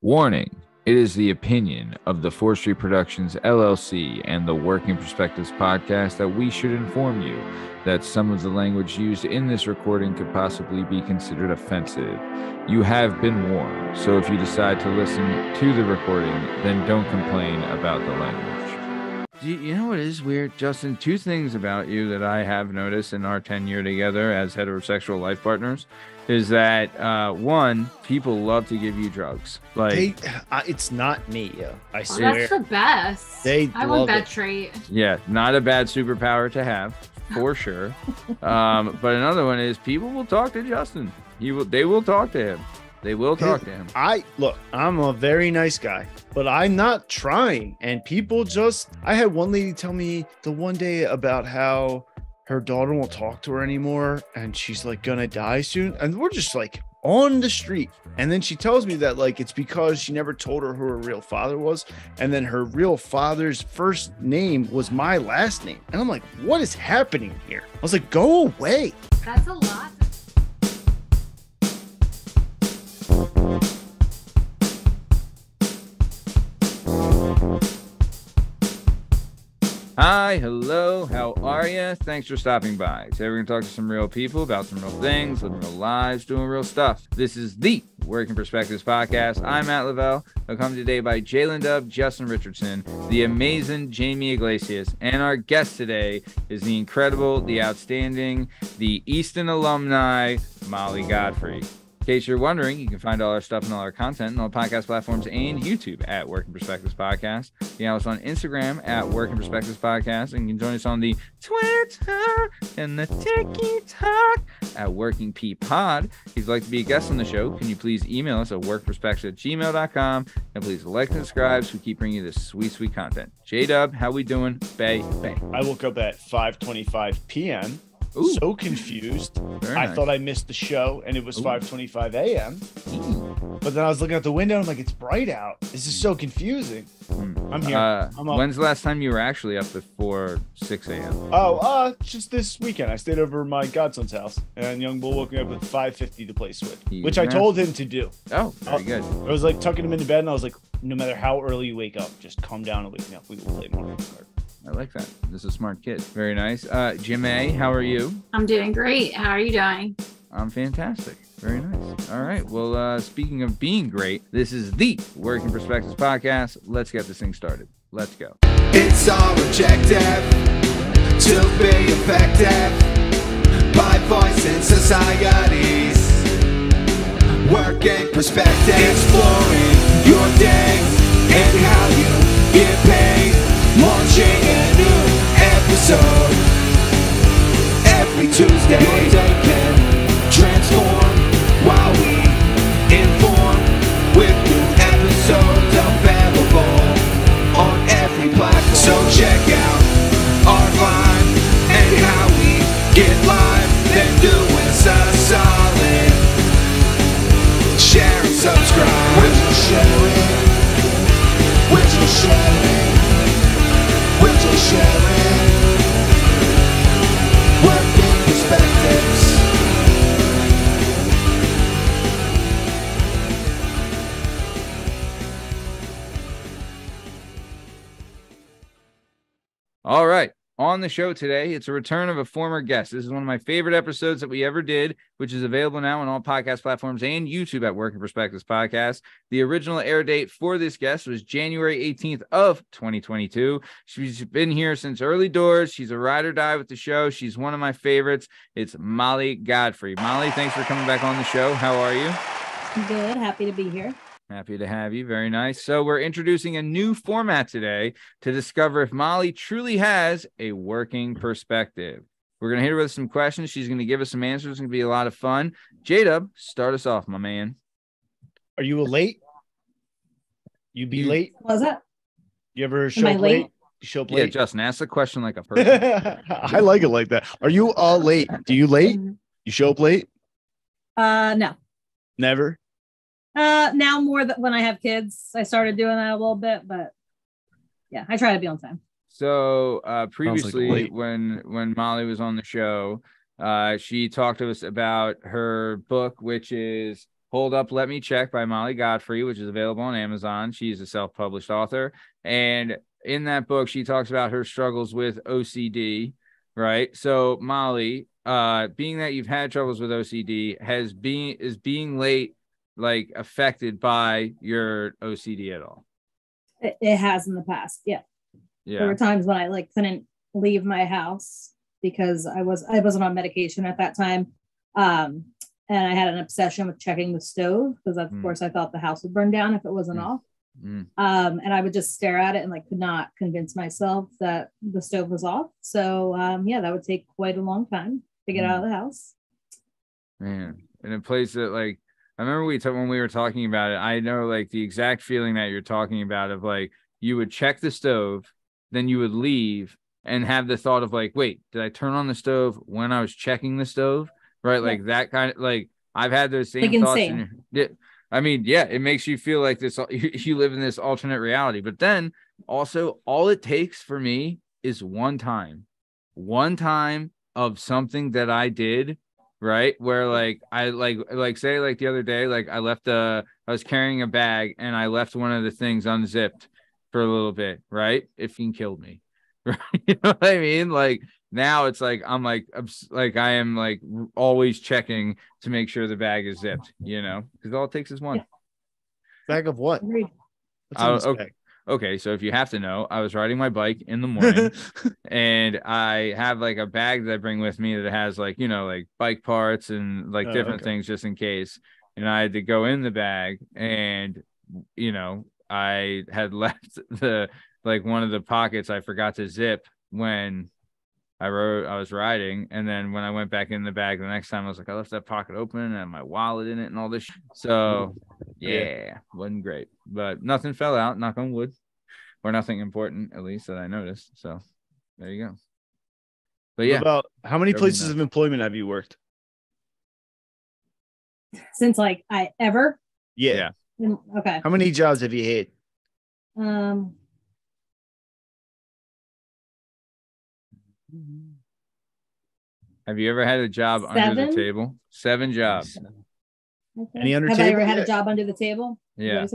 Warning. It is the opinion of the Forestry Productions LLC and the Working Perspectives podcast that we should inform you that some of the language used in this recording could possibly be considered offensive. You have been warned, so if you decide to listen to the recording, then don't complain about the language. You know what is weird, Justin? Two things about you that I have noticed in our tenure together as heterosexual life partners is that one, people love to give you drugs. Like it's not me, yo. I swear. That's the best. I want that trait. Yeah, not a bad superpower to have, for sure. But another one is people will talk to Justin. They will talk to him. They will talk to him. I'm a very nice guy, but I'm not trying. And people I had one lady tell me the one day about how her daughter won't talk to her anymore and she's like gonna die soon. And we're just like on the street. And then she tells me that like it's because she never told her who her real father was. And then her real father's first name was my last name. And I'm like, what is happening here? I was like, go away. That's a lot. Hi, hello, how are you? Thanks for stopping by. Today we're going to talk to some real people about some real things, living real lives, doing real stuff. This is the Working Perspectives podcast. I'm Matt Lavelle, accompanied today by JDub, Justin Richardson, the amazing Jamie Iglesias, and our guest today is the incredible, the outstanding, the Easton alumni, Molly Godfrey. In case you're wondering, you can find all our stuff and all our content on all podcast platforms and YouTube at Working Perspectives Podcast. You can follow us on Instagram at Working Perspectives Podcast, and you can join us on the Twitter and the TikTok at Working P Pod. If you'd like to be a guest on the show, can you please email us at workperspectives@gmail.com, and please like and subscribe so we keep bringing you this sweet, sweet content. J-Dub, how we doing? Bay. I woke up at 5:25 p.m. Ooh. So confused. I thought I missed the show and it was 5:25 a.m. But then I was looking out the window and I'm like, it's bright out. This is so confusing. I'm here. I'm up. When's the last time you were actually up before 6 a.m.? Just this weekend. I stayed over at my godson's house and young bull woke me up at 5:50 to play Switch, which I told him to do. Oh, very good. I was like tucking him into bed and I was like, no matter how early you wake up, just calm down and wake me up. We will play Mario Kart. I like that. This is a smart kid. Very nice. Jimmy, how are you? I'm doing great. How are you doing? I'm fantastic. Very nice. All right. Well, speaking of being great, this is the Working Perspectives podcast. Let's get this thing started. Let's go. It's our objective to be effective by voicing societies. Working perspective, exploring your day and how you get paid. Launching a new episode every Tuesday. Your day can transform while we inform with new episodes available on every platform. So check out our vibe and how we get live. Then do us a solid. Share and subscribe. Would you share it? Would you share it? We're just sharing working perspectives. All right. On the show today, it's a return of a former guest. This is one of my favorite episodes that we ever did, which is available now on all podcast platforms and YouTube at Working Perspectives Podcast. The original air date for this guest was January 18th of 2022. She's been here since early doors. She's a ride or die with the show. She's one of my favorites. It's Molly Godfrey. Molly, thanks for coming back on the show. How are you? Good. Happy to be here. Happy to have you. Very nice. So we're introducing a new format today to discover if Molly truly has a working perspective. We're going to hit her with some questions. She's going to give us some answers. It's going to be a lot of fun. JDub, start us off, my man. Are you late? You be late? Was it? You ever show up late? You show up late? Yeah, Justin, ask the question like a person. I like it like that. Are you all late? Do you late? You show up late? No. Never? Now more than when I have kids, I started doing that a little bit, but yeah, I try to be on time. So previously when Molly was on the show, she talked to us about her book, which is Hold Up, Let Me Check by Molly Godfrey, which is available on Amazon. She's a self-published author. And in that book, she talks about her struggles with OCD, right? So Molly, being that you've had troubles with OCD, is being late like affected by your OCD at all? It has in the past. Yeah. There were times when I like couldn't leave my house because I wasn't on medication at that time. And I had an obsession with checking the stove because of course I thought the house would burn down if it wasn't off. And I would just stare at it and like could not convince myself that the stove was off. So that would take quite a long time to get out of the house. Man, in a place that like, I remember when we were talking about it, I know like the exact feeling that you're talking about of like, you would check the stove, then you would leave and have the thought of like, wait, did I turn on the stove when I was checking the stove? Right. Like that kind of like, I've had those same like thoughts. I mean, yeah, it makes you feel like this, you live in this alternate reality, but then also all it takes for me is one time of something that I did, right? Where like, I like say like the other day, like I was carrying a bag and I left one of the things unzipped for a little bit, right? It killed me. Right? You know what I mean? Like now it's like, I'm like I am like always checking to make sure the bag is zipped, you know, because all it takes is one. Yeah. Bag of what? Okay, so if you have to know, I was riding my bike in the morning and I have like a bag that I bring with me that has like, you know, like bike parts and like different things just in case. And I had to go in the bag and, you know, I had left one of the pockets I forgot to zip when I was riding. And then when I went back in the bag the next time, I was like, I left that pocket open and I had my wallet in it and all this. So yeah, wasn't great, but nothing fell out, knock on wood, or nothing important, at least that I noticed. So there you go. But yeah. About how many places of employment have you worked? Since like I ever? Yeah. Okay. How many jobs have you had? Have you ever had a job under the table? 7 jobs. Okay. Any under have table? I ever had a job under the table? Yeah.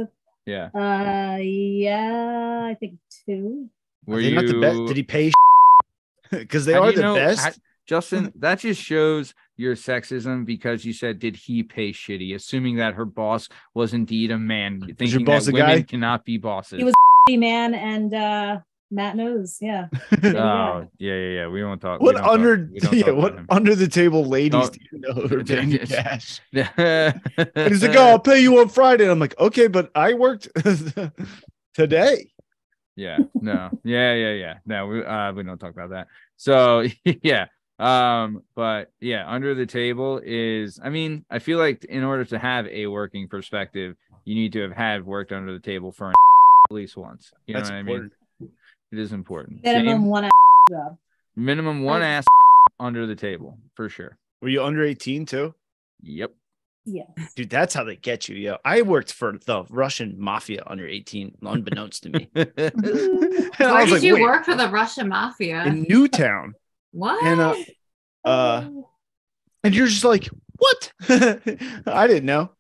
Yeah, I think 2. Were you not the best? Did he pay? Because they are the best. Justin, that just shows your sexism because you said, did he pay shitty? Assuming that her boss was indeed a man. Thinking that women cannot be bosses. He was a man and Matt knows. Yeah. Oh, yeah. We won't talk. What under the table ladies do you know who are paying cash? And he's like, oh, I'll pay you on Friday. And I'm like, okay, but I worked today. Yeah. No. Yeah. No, we don't talk about that. So yeah. But yeah, under the table is, I mean, I feel like in order to have a working perspective, you need to have had worked under the table for at least once. You know what I mean? It is important. Minimum one job. Minimum one ass under the table for sure. Were you under 18 too? Yep. Yeah. Dude, that's how they get you. Yo, I worked for the Russian mafia under 18, unbeknownst to me. Where did you work for the Russian mafia? In Newtown. What? And you're just like, what? I didn't know.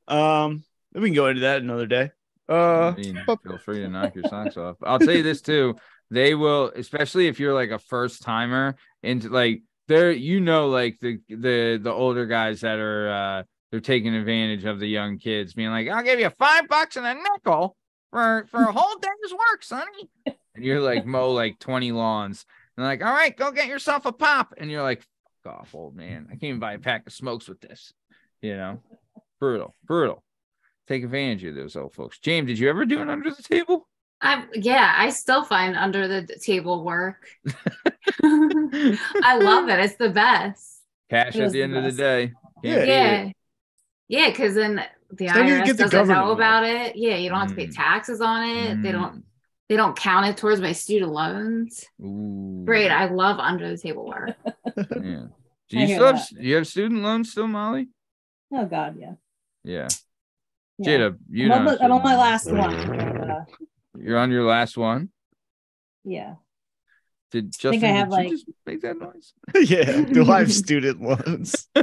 We can go into that another day. Feel free to knock your socks off. I'll tell you this too. They will, especially if you're like a first timer into like they're, you know, like the older guys that are they're taking advantage of the young kids being like, I'll give you $5 and a nickel for a whole day's work, sonny. And you're like mow like 20 lawns. And like, all right, go get yourself a pop. And you're like, fuck off, old man. I can't even buy a pack of smokes with this. You know, brutal. Take advantage of those old folks. James, did you ever do it under the table? I still find under the table work. I love it. It's the best. Cash at the end of the day. Yeah, because then the IRS doesn't know about it. Yeah, you don't have to pay taxes on it. They don't count it towards my student loans. Ooh. Great. I love under the table work. Yeah. Do you have student loans still, Molly? Oh God, yeah. Yeah. JDub, I'm on my last one. You're on your last one? Yeah. Did Justin, I have you just make that noise? Yeah. Do I have student loans? I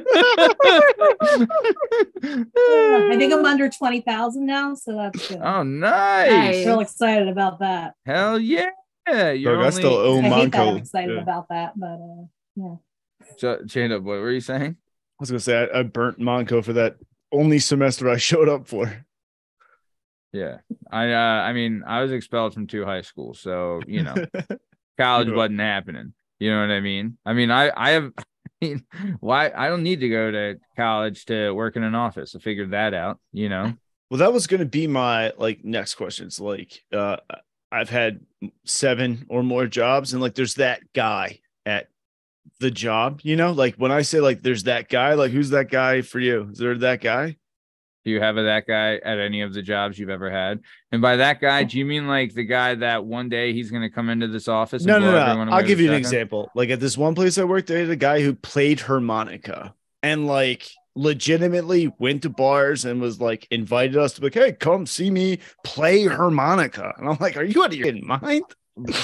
think I'm under 20,000 now, so that's good. Oh, nice. Real excited about that. Hell yeah. You're I still owe I hate that I'm Monco. excited about that, but yeah. JDub, what were you saying? I was gonna say I burnt Monco for that only semester I showed up for. Yeah. I mean, I was expelled from 2 high schools, so college wasn't happening. You know what I mean? I mean, why I don't need to go to college to work in an office. I figured that out, Well, that was gonna be my next question. It's I've had 7 or more jobs, and there's that guy at the job, when I say there's that guy, who's that guy for you? Is there that guy? Do you have that guy at any of the jobs you've ever had? And by that guy, do you mean the guy that one day he's going to come into this office? And No. I'll give you an example. At this one place I worked, they had a guy who played harmonica and legitimately went to bars and was invited us to hey, come see me play harmonica. And I'm like, are you out of your mind?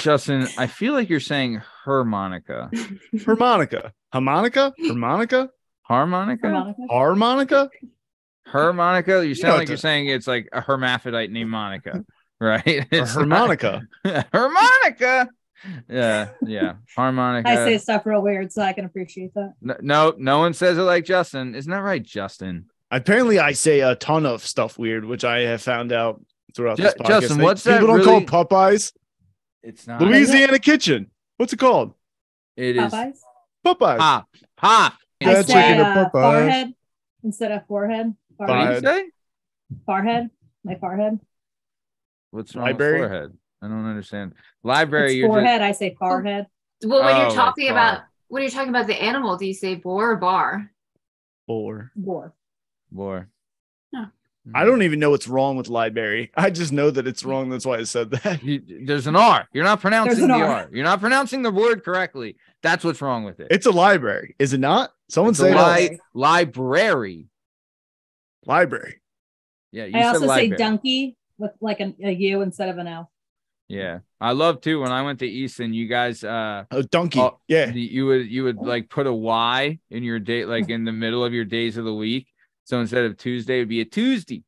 Justin, I feel like you're saying harmonica. Harmonica. Harmonica? Harmonica? Harmonica? Harmonica? Harmonica? You sound like you're saying it's a hermaphrodite named Monica, right? It's harmonica. Harmonica. Yeah. Harmonica. I say stuff real weird, so I can appreciate that. No one says it like Justin. Isn't that right, Justin? Apparently, I say a ton of stuff weird, which I have found out throughout this podcast. Justin, what's that? People don't call Popeyes. It's not Louisiana Kitchen. What's it called? It is Popeyes. Pop. I say forehead instead of forehead. What do you say? Forehead. My forehead. What's wrong with forehead? I don't understand. Library. It's forehead. I say forehead. Well, when you're talking about the animal, do you say boar or bar? Boar. Oh. I don't even know what's wrong with library. I just know that it's wrong. That's why I said that. There's an R. You're not pronouncing the R. You're not pronouncing the word correctly. That's what's wrong with it. It's a library. Is it not? Someone say library. Library. Yeah. I also say donkey with a U instead of an L. Yeah. I love too. When I went to Easton, you guys, donkey. Yeah. You would put a Y in your day, in the middle of your days of the week. So instead of Tuesday, it would be a Tuesday.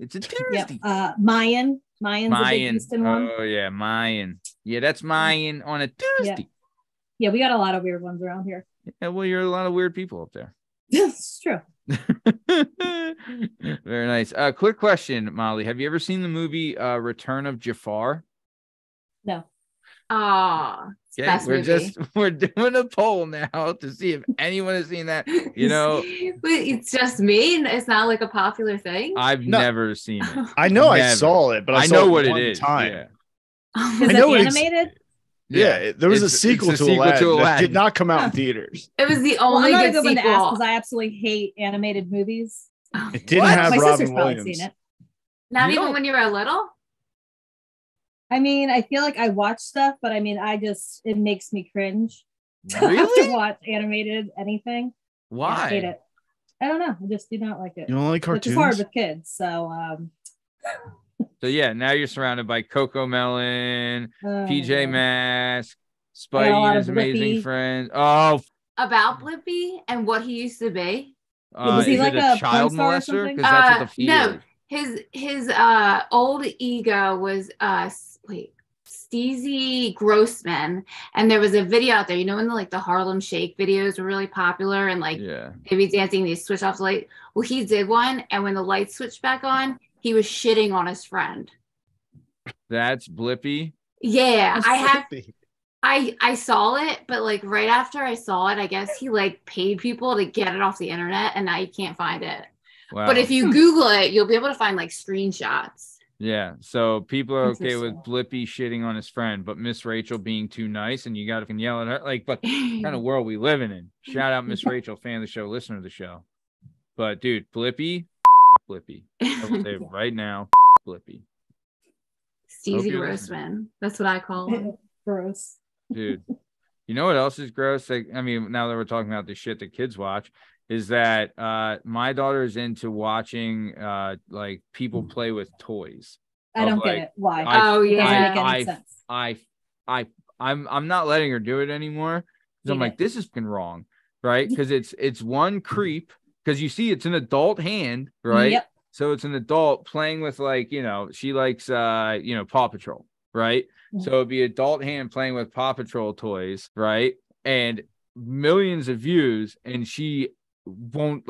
It's a Tuesday. Yeah. Mayan. Mayan's a big Easton one. Oh, yeah. Mayan. Yeah, that's Mayan on a Tuesday. Yeah, we got a lot of weird ones around here. Yeah, well, you're a lot of weird people up there. It's true. Very nice. Quick question, Molly. Have you ever seen the movie Return of Jafar? No. Yeah, we're doing a poll now to see if anyone has seen that. But it's just me. It's not a popular thing. I've never seen it. I know I saw it, but I know what it is. Yeah. Is it animated? Yeah, there was a sequel to Aladdin that did not come out in theaters. It was the only good sequel. Because I absolutely hate animated movies. It didn't have My Robin sister's Williams. probably seen it. Not even when you were little? I mean, I feel like I watch stuff, but I mean, it makes me cringe. Really? I have to watch animated anything. Why? I hate it. I don't know. I just do not like it. You don't like cartoons? It's hard with kids, so So yeah, now you're surrounded by Coco Melon, PJ Masks, Spidey and his amazing friends. Oh, about Blippi and what he used to be. Was he like a child molester? Because that's what the no, his old ego was Steezy Grossman, and there was a video out there. When the Harlem Shake videos were really popular, and they'd be dancing, these switch off the light. Well, he did one, and when the lights switched back on, he was shitting on his friend. That's Blippi. Yeah, I saw it, but right after I saw it, I guess he paid people to get it off the internet, and now you can't find it. Wow. But if you Google it, you'll be able to find screenshots. Yeah, so people are okay with Blippi shitting on his friend, but Miss Rachel being too nice, and you got to yell at her. What kind of world we living in? Shout out Miss Rachel, fan of the show, listener of the show. But dude, Blippi. I will say right now, Blippi. Steezy Grossman. That's what I call him. Gross. Dude, you know what else is gross? I mean, now that we're talking about the shit that kids watch, is that my daughter is into watching people play with toys. I don't get it. Why? Oh yeah. Doesn't make any sense. I'm not letting her do it anymore. I'm like, this is fucking wrong, right? Because it's one creep, because you see it's an adult hand, right? Yep. So it's an adult playing with, like, she likes Paw Patrol, right? So it'd be adult hand playing with Paw Patrol toys, right? And millions of views, and she won't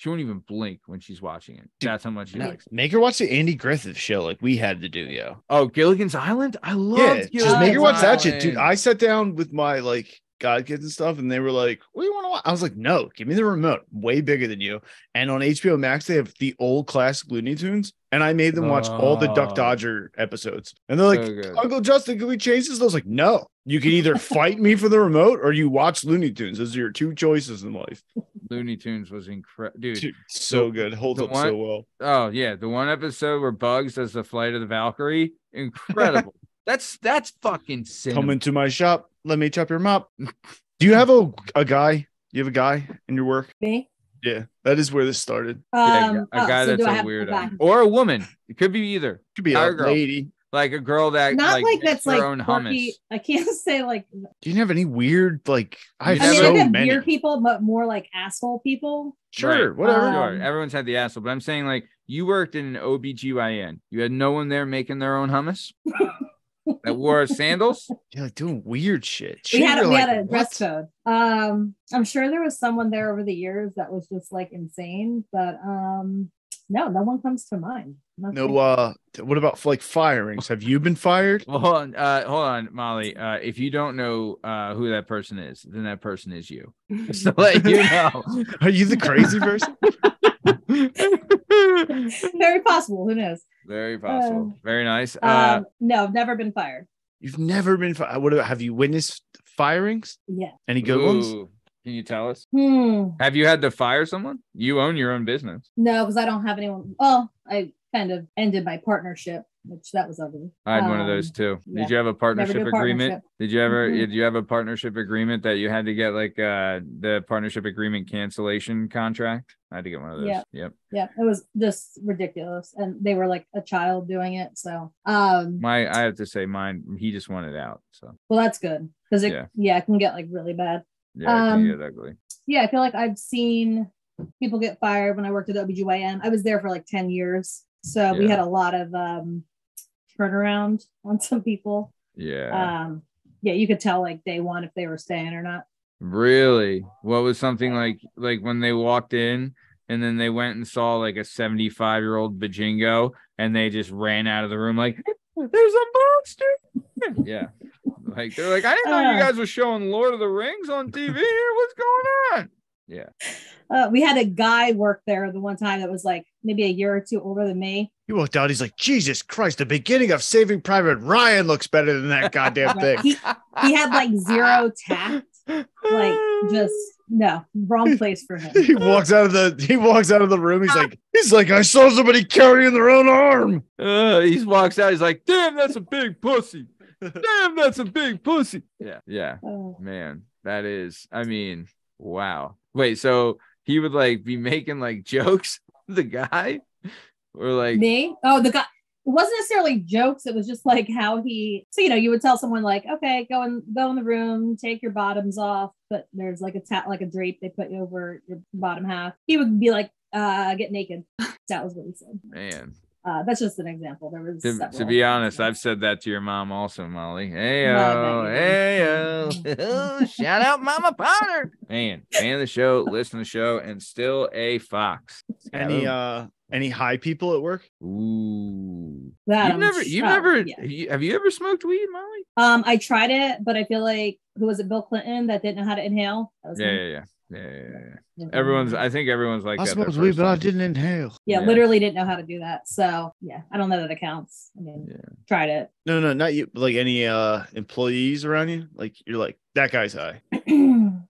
even blink when she's watching it. That's how much she likes it. Make her watch the Andy Griffith Show like we had to do, yo. Oh, Gilligan's Island? I love just make her watch that shit, dude. I sat down with my God kids and stuff, and they were like, what do you want to watch? I was like, no, give me the remote. Way bigger than you. And on HBO Max, they have the old classic Looney Tunes, and I made them watch all the Duck Dodger episodes. And they're like, Uncle Justin, can we change this? I was like, no, you can either fight me for the remote or you watch Looney Tunes. Those are your two choices in life. Looney Tunes was incredible, dude. So good. Holds up so well. Oh yeah, the one episode where Bugs does the Flight of the Valkyrie, incredible. That's fucking cinema. Come into my shop. Let me chop your mop. Do you have a guy? You have a guy in your work? Me? Yeah, that is where this started. A guy that's a weirdo, or a woman. It could be either. Could be a lady, like a girl that not like that's her like own hummus. I can't say like. Do you have any weird I have weird people, but more like asshole people. Sure, whatever. Sure. Everyone's had the asshole, but I'm saying, like, you worked in an OBGYN. You had no one there making their own hummus. That wore sandals. Yeah, like doing weird shit. We had a dress code. I'm sure there was someone there over the years that was just like insane, but no one comes to mind. Nothing. No, what about like firings? Have you been fired? Well, hold on, Molly. If you don't know who that person is, then that person is you. Just to let you know. Are you the crazy person? Very possible. Who knows? Very possible. Very nice. No, I've never been fired. You've never been fired. What about, have you witnessed firings? Yeah. Any good ones? Can you tell us? Have you had to fire someone? You own your own business. No, because I don't have anyone. Well, I kind of ended my partnership, which that was ugly. I had one of those too. Yeah. Did you have a partnership agreement? Did you ever? Did you have a partnership agreement that you had to get like the partnership agreement cancellation contract? I had to get one of those. Yeah. Yep. Yeah, it was just ridiculous, and they were like a child doing it. So, I have to say, mine. He just wanted out. So. Well, that's good because it can get like really bad. Yeah, it can get ugly. Yeah, I feel like I've seen people get fired when I worked at OBGYN. I was there for like 10 years. So we had a lot of turnaround on some people. Yeah. You could tell like day one if they were staying or not. Really? What was something like when they walked in and then they went and saw like a 75-year-old bajingo and they just ran out of the room like, there's a monster. Yeah. Like they're like, I didn't know you guys were showing Lord of the Rings on TV here. What's going on? Yeah. We had a guy work there the one time that was like maybe a year or two older than me. He walked out. He's like, Jesus Christ, the beginning of Saving Private Ryan looks better than that goddamn thing. He had like zero tact. Like just no, wrong place for him. He walks out of the room. He's like, I saw somebody carrying their own arm. He walks out. He's like, damn, that's a big pussy. Damn, that's a big pussy. Yeah. Man, that is, I mean, wow. Wait, so he would like be making like jokes, the guy? Or like me? Oh, the guy. It wasn't necessarily jokes. It was just like how he, so, you would tell someone like, okay, go in the room, take your bottoms off, but there's like a drape they put you over your bottom half. He would be like, get naked. That was what he said. Man. That's just an example. There was to be honest, I've said that to your mom also, Molly. Hey-o. Shout out Mama Potter. Man, fan of the show, listen to the show, and still a fox. Any high people at work? Ooh. Have you ever smoked weed, Molly? I tried it, but I feel like who was it, Bill Clinton, that didn't know how to inhale? Yeah. I think everyone's like I smoked weed, but I didn't inhale. Yeah, literally didn't know how to do that. So yeah, I don't know that it counts. I mean, tried it. No, not you. Like any employees around you? Like you're like, that guy's high.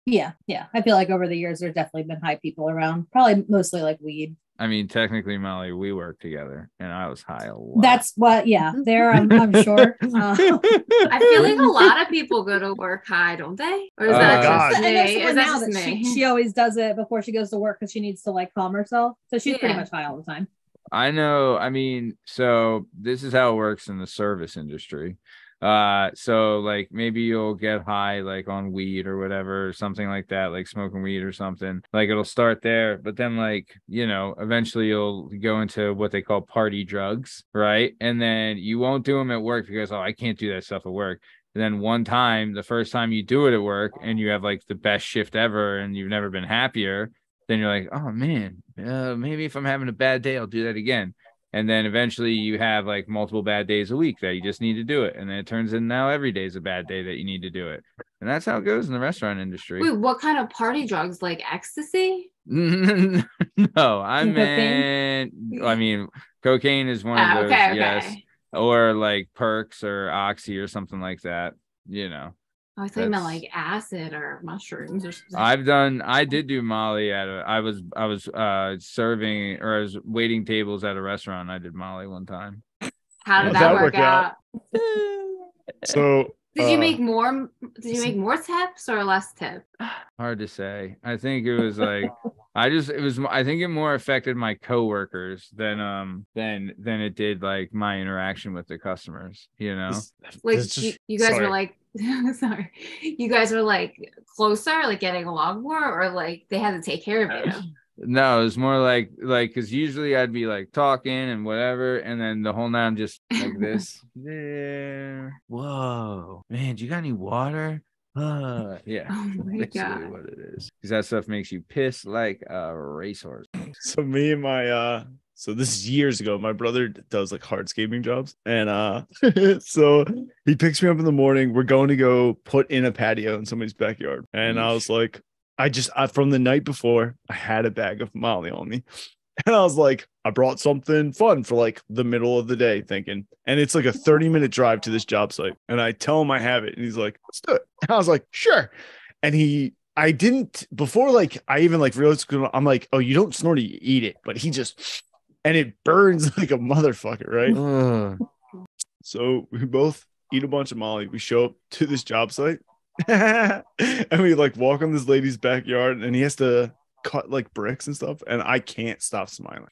Yeah. I feel like over the years there's definitely been high people around. Probably mostly like weed. I mean, technically, Molly, we worked together, and I was high a lot. That's what, there, I'm sure. I feel like a lot of people go to work high, don't they? Or is that just me? Is that just me? She always does it before she goes to work because she needs to like calm herself. So she's pretty much high all the time. I know. I mean, so this is how it works in the service industry. So like maybe you'll get high like on weed or whatever, or something like that, like smoking weed or something. Like it'll start there, but then like, you know, eventually you'll go into what they call party drugs, right? And then you won't do them at work because, oh, I can't do that stuff at work. And then one time, the first time you do it at work and you have like the best shift ever and you've never been happier, then you're like, oh man, maybe if I'm having a bad day, I'll do that again. And then eventually you have like multiple bad days a week that you just need to do it. And then it turns in now every day is a bad day that you need to do it. And that's how it goes in the restaurant industry. Wait, what kind of party drugs? Like ecstasy? No, I mean, cocaine is one of those, yes. Or like perks or oxy or something like that, you know. I was thinking about like acid or mushrooms or something. I did do Molly I was serving, or I was waiting tables at a restaurant. I did Molly one time. How did that work out? So did you make more tips or less tips? Hard to say. I think it was like I think it more affected my coworkers than it did like my interaction with the customers, you know. Like you guys were like sorry. You guys were like closer, like getting along more, or like they had to take care of you? No, it was more like because usually I'd be like talking and whatever, and then the whole night I'm just like this. Yeah. Whoa, man, do you got any water? Yeah. Oh my God. What it is, because that stuff makes you piss like a racehorse. So me and my so this is years ago. My brother does like hardscaping jobs, and so he picks me up in the morning. We're going to go put in a patio in somebody's backyard, and I was like, from the night before, I had a bag of Molly on me, and I was like, I brought something fun for like the middle of the day, thinking, and it's like a 30-minute drive to this job site, and I tell him I have it, and he's like, let's do it. And I was like, sure, and I didn't before, like I even like realized, I'm like, oh, you don't snort it, you eat it, but he just. And it burns like a motherfucker, right? So we both eat a bunch of Molly. We show up to this job site and we like walk on this lady's backyard, and he has to cut like bricks and stuff. And I can't stop smiling.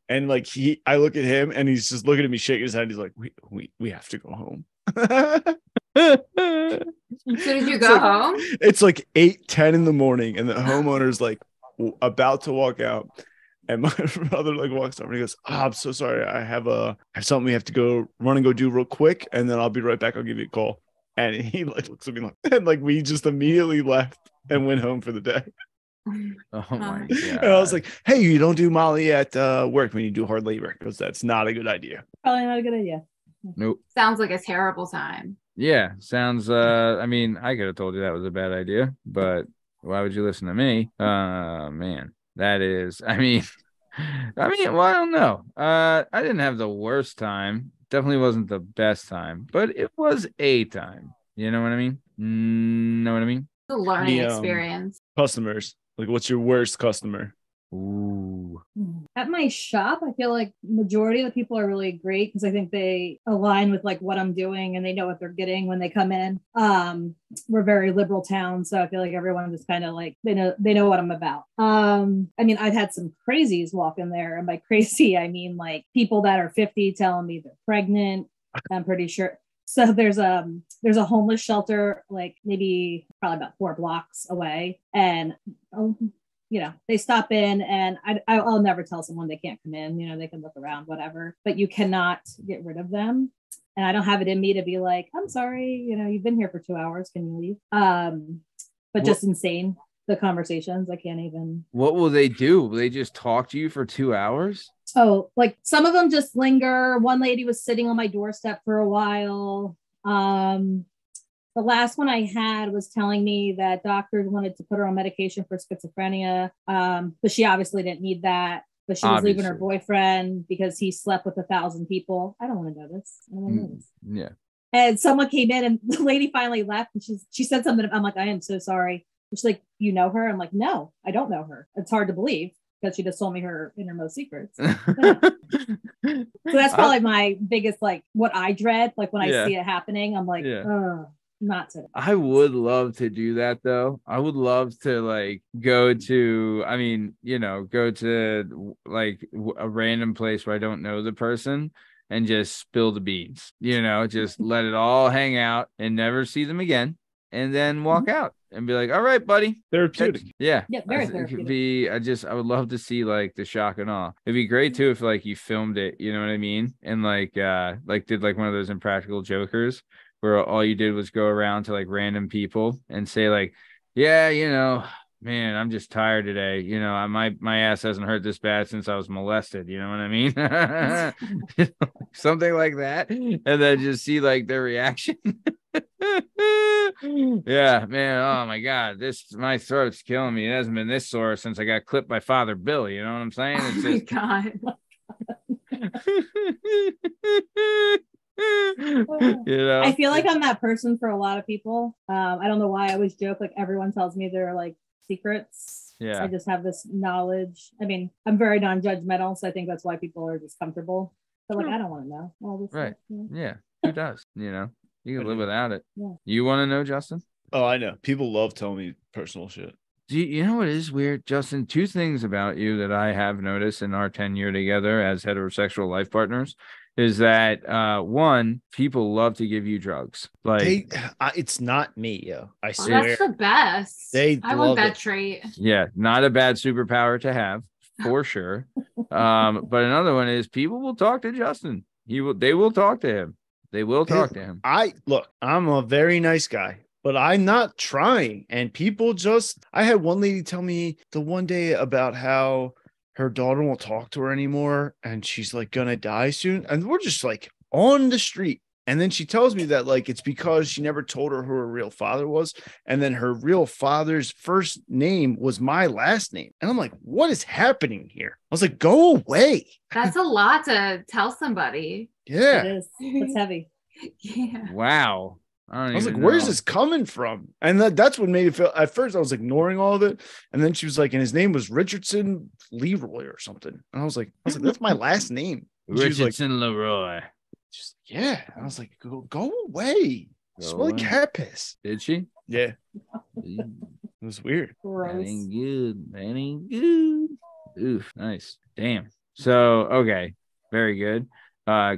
And like I look at him and he's just looking at me, shaking his head. He's like, we have to go home. So did you go home? It's like 8:10 in the morning, and the homeowner's like about to walk out. And my brother like walks over and he goes, oh, I'm so sorry. I have something we have to go do real quick. And then I'll be right back. I'll give you a call. And he like looks at me like, and like we just immediately left and went home for the day. Oh my God. And I was like, hey, you don't do Molly at work when you do hard labor, because that's not a good idea. Probably not a good idea. Nope. Sounds like a terrible time. Yeah. Sounds, I mean, I could have told you that was a bad idea, but why would you listen to me? Man. That is, I mean, well, I don't know. I didn't have the worst time. Definitely wasn't the best time, but it was a time. You know what I mean? Know what I mean? The learning experience. Customers. Like, what's your worst customer? Ooh. At my shop, I feel like majority of the people are really great because I think they align with like what I'm doing and they know what they're getting when they come in. We're a very liberal town, so I feel like everyone just kind of like they know what I'm about. I mean, I've had some crazies walk in there, and by crazy I mean like people that are 50 telling me they're pregnant. I'm pretty sure. So there's a homeless shelter like maybe probably about 4 blocks away, and you know, they stop in, and I'll never tell someone they can't come in. You know, they can look around, whatever, but you cannot get rid of them. And I don't have it in me to be like, I'm sorry, you know, you've been here for 2 hours. Can you leave? But just insane. The conversations, I can't even. What will they do? Will they just talk to you for 2 hours? Oh, like some of them just linger. One lady was sitting on my doorstep for a while. The last one I had was telling me that doctors wanted to put her on medication for schizophrenia, but she obviously didn't need that. But she was leaving her boyfriend because he slept with 1,000 people. I don't want to know this. I don't want to know this. Yeah. And someone came in, and the lady finally left, and she said something. I'm like, I am so sorry. She's like, you know her? I'm like, no, I don't know her. It's hard to believe because she just told me her innermost secrets. So that's probably my biggest, like, what I dread. Like when I see it happening, I'm like, not today. I would love to do that though. I would love to like go to like a random place where I don't know the person and just spill the beans, just let it all hang out and never see them again. And then walk out and be like, all right, buddy. Therapeutic. Yeah. Yeah, very therapeutic. I would love to see like the shock and awe. It'd be great too if like you filmed it, you know what I mean? And like did like one of those Impractical Jokers where all you did was go around to like random people and say like, yeah, man, I'm just tired today. My ass hasn't hurt this bad since I was molested. You know what I mean? Something like that. And then just see like their reaction. Yeah, man. Oh my God, my throat's killing me. It hasn't been this sore since I got clipped by Father Bill. You know what I'm saying? It's just... God. I feel like I'm that person for a lot of people. I don't know why I always joke like everyone tells me they're like secrets. Yeah. I just have this knowledge. I mean, I'm very non-judgmental, so I think that's why people are just comfortable. But like, I don't want to know all this right stuff, Yeah, who does? You can live without it. Yeah. You want to know, Justin? Oh, I know. People love telling me personal shit. Do you know what is weird, Justin? Two things about you that I have noticed in our tenure together as heterosexual life partners is that one, people love to give you drugs. Like it's not me, yo. I swear. That's the best. I want that trait. Yeah, not a bad superpower to have for sure. But another one is people will talk to Justin. They will talk to him. They will talk to him. I'm a very nice guy, but I'm not trying. And people I had one lady tell me the one day about how her daughter won't talk to her anymore and she's like gonna die soon. And we're just like on the street. And then she tells me that like it's because she never told her who her real father was. And then her real father's first name was my last name. And I'm like, what is happening here? I was like, go away. That's a lot to tell somebody. Yeah. It is. It's heavy. Yeah. Wow. I was like, where's this coming from? And that's what made it feel. At first, I was ignoring all of it. And then she was like, and his name was Richardson Leroy or something. And I was like, that's my last name. And Richardson Leroy. Yeah. I was like, go away. Smell like cat piss. Did she? Yeah. It was weird. Gross. That ain't good. Oof. Nice. Damn. So, okay. Very good.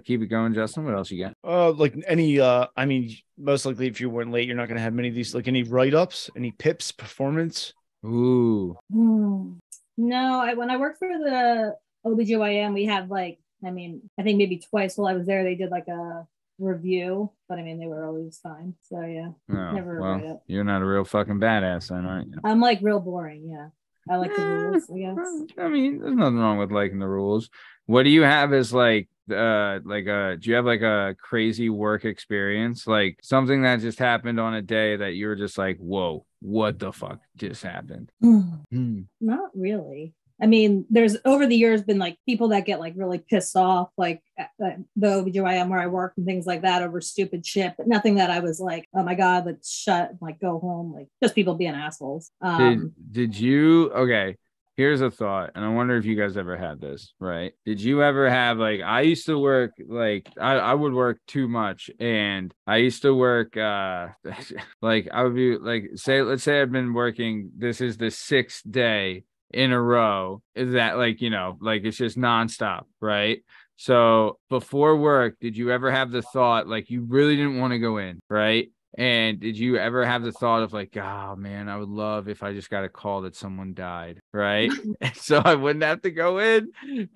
Keep it going, Justin. What else you got? Like any I mean, most likely if you weren't late, you're not gonna have many of these, like any write-ups, any pips, performance. Ooh. No, when I worked for the OBGYN, we had like, I think maybe twice while I was there, they did like a review, but they were always fine. So yeah, never a write-up. You're not a real fucking badass then, aren't you? I'm like real boring. Yeah. I like the rules, I guess. I mean, there's nothing wrong with liking the rules. What do you have as do you have like a crazy work experience, like something that just happened on a day that you were just like, whoa, what the fuck just happened? Not really. I mean, there's over the years been like people that get like really pissed off, like the OBGYN where I work and things like that over stupid shit, but nothing that I was like, oh my God, let's shut, like go home, like just people being assholes. Did you, okay, here's a thought, and I wonder if you guys ever had this, right? Did you ever have like, I used to work, like I would work too much, and I used to work like I would be like, let's say I've been working, this is the 6th day in a row, is that like, like it's just nonstop, right? So before work, did you ever have the thought like you really didn't want to go in, right? And did you ever have the thought of like, oh man, I would love if I just got a call that someone died, right? So I wouldn't have to go in.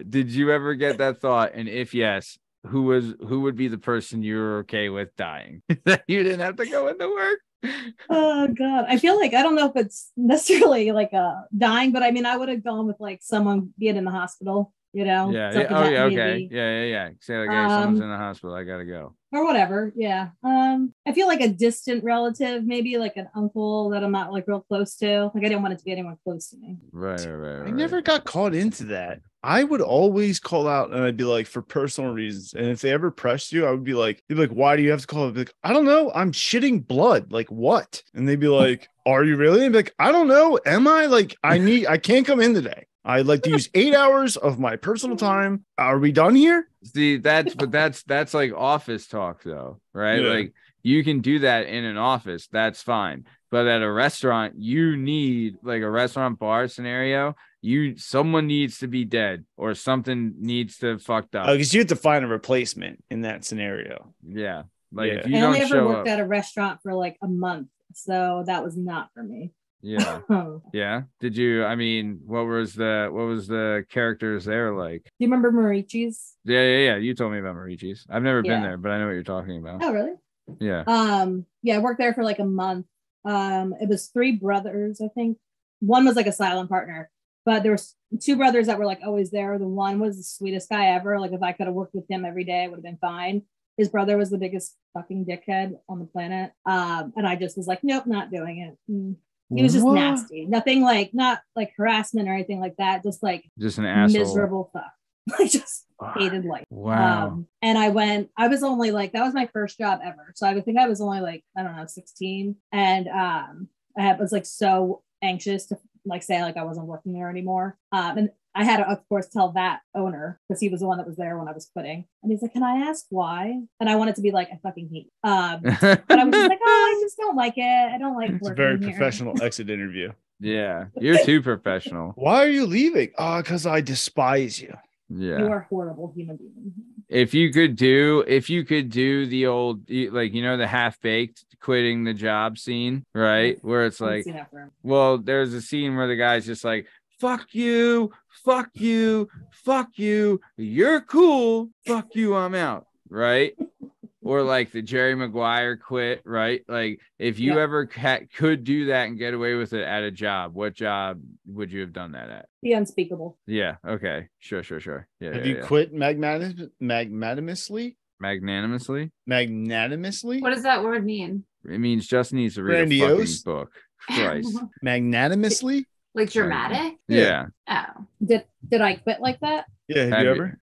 Did you ever get that thought? And if yes, who would be the person you're okay with dying that you didn't have to go into work? Oh God, I feel like I don't know if it's necessarily like dying, but I mean I would have gone with like someone being in the hospital, Yeah. Oh yeah. Okay. Yeah. Say like, hey, someone's in the hospital, I gotta go. Or whatever. Yeah. I feel like a distant relative, maybe like an uncle that I'm not like real close to. Like I didn't want it to be anyone close to me. Right. I never got caught into that. I would always call out and I'd be like, for personal reasons. And if they ever pressed you, I would be like, they'd be like, why do you have to call? I'd be like, I don't know. I'm shitting blood. Like what? And they'd be like, are you really? And I'd be like, I don't know. Am I? Like, I can't come in today. I'd like to use 8 hours of my personal time. Are we done here? See, that's like office talk though, right? Yeah. Like you can do that in an office. That's fine. But at a restaurant, you need, like a restaurant bar scenario, someone needs to be dead or something needs to fucked up. Because you have to find a replacement in that scenario. Yeah. Like if you I don't only ever show worked up at a restaurant for like a month, so that was not for me. Yeah. Yeah. Did you, I mean, what was the characters there like? Do you remember Marici's? Yeah. You told me about Marici's. I've never been there, but I know what you're talking about. Oh, really? Yeah. Yeah, I worked there for like a month. It was 3 brothers, I think. One was like a silent partner, but there was 2 brothers that were like always there. The one was the sweetest guy ever. Like if I could have worked with him every day, it would have been fine. His brother was the biggest fucking dickhead on the planet. And I just was like, nope, not doing it. He was just nasty. Nothing like, not like harassment or anything like that. Just an asshole. Miserable fuck. I just hated life. Wow. And I was only like, that was my first job ever. So I think I was only like, I don't know, 16. And I was like so anxious to like say like I wasn't working there anymore. And I had to, of course, tell that owner because he was the one that was there when I was quitting. And he's like, can I ask why? And I wanted to be like, I fucking hate you. But I was just like, oh, I just don't like it. I don't like it's a very professional exit interview. Yeah, you're too professional. Why are you leaving? Oh, because I despise you. Yeah, you are a horrible human being. If you could do the old, like, you know, the half-baked quitting the job scene, right? Where it's like, well, there's a scene where the guy's just like, fuck you, you're cool, fuck you, I'm out, right? Or like the Jerry Maguire quit, right? Like if you ever could do that and get away with it at a job, what job would you have done that at? The unspeakable. Yeah. Okay. Sure. Yeah. Have you quit magnanimously? Magnanimously? What does that word mean? It means just needs to read a fucking book. Christ. Magnanimously? Like dramatic? Yeah. Oh. Did I quit like that? Yeah. Have you ever?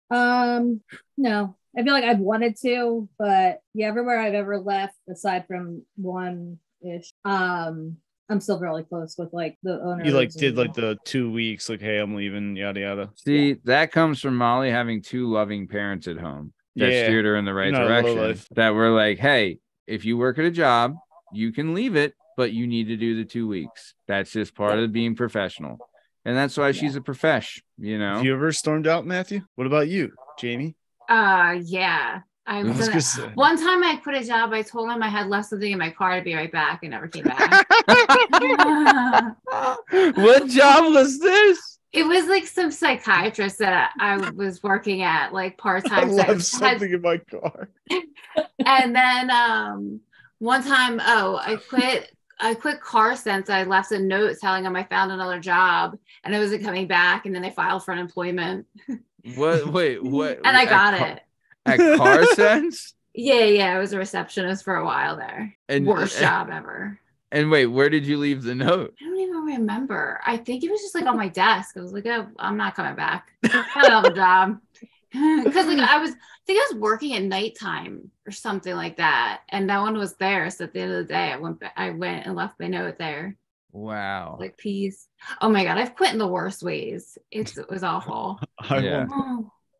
No. I feel like I've wanted to, but yeah, everywhere I've ever left, aside from one-ish, I'm still really close with like the owner. You like did like the 2 weeks, like, hey, I'm leaving, yada yada. See, that comes from Molly having 2 loving parents at home that steered her in the right direction. That were like, hey, if you work at a job, you can leave it, but you need to do the 2 weeks. That's just part of being professional. And that's why she's a profesh, you know. Have you ever stormed out, Matthew? What about you, Jamie? Yeah. One time I quit a job, I told him I had left something in my car to be right back. I never came back. What job was this? It was like some psychiatrist that I was working at, like part-time. I left something in my car. And then one time, I quit car sense. I left a note telling him I found another job and I wasn't coming back. And then I filed for unemployment. What? Wait, what? And I got it. At Car Sense? Yeah. I was a receptionist for a while there. Worst job ever. And wait, where did you leave the note? I don't even remember. I think it was just like on my desk. I was like, oh, I'm not coming back. I had another job. Because like I think I was working at nighttime or something like that. And no one was there. So at the end of the day, I went and left my note there. Wow. Like, peace. Oh my God, I've quit in the worst ways. It was awful. I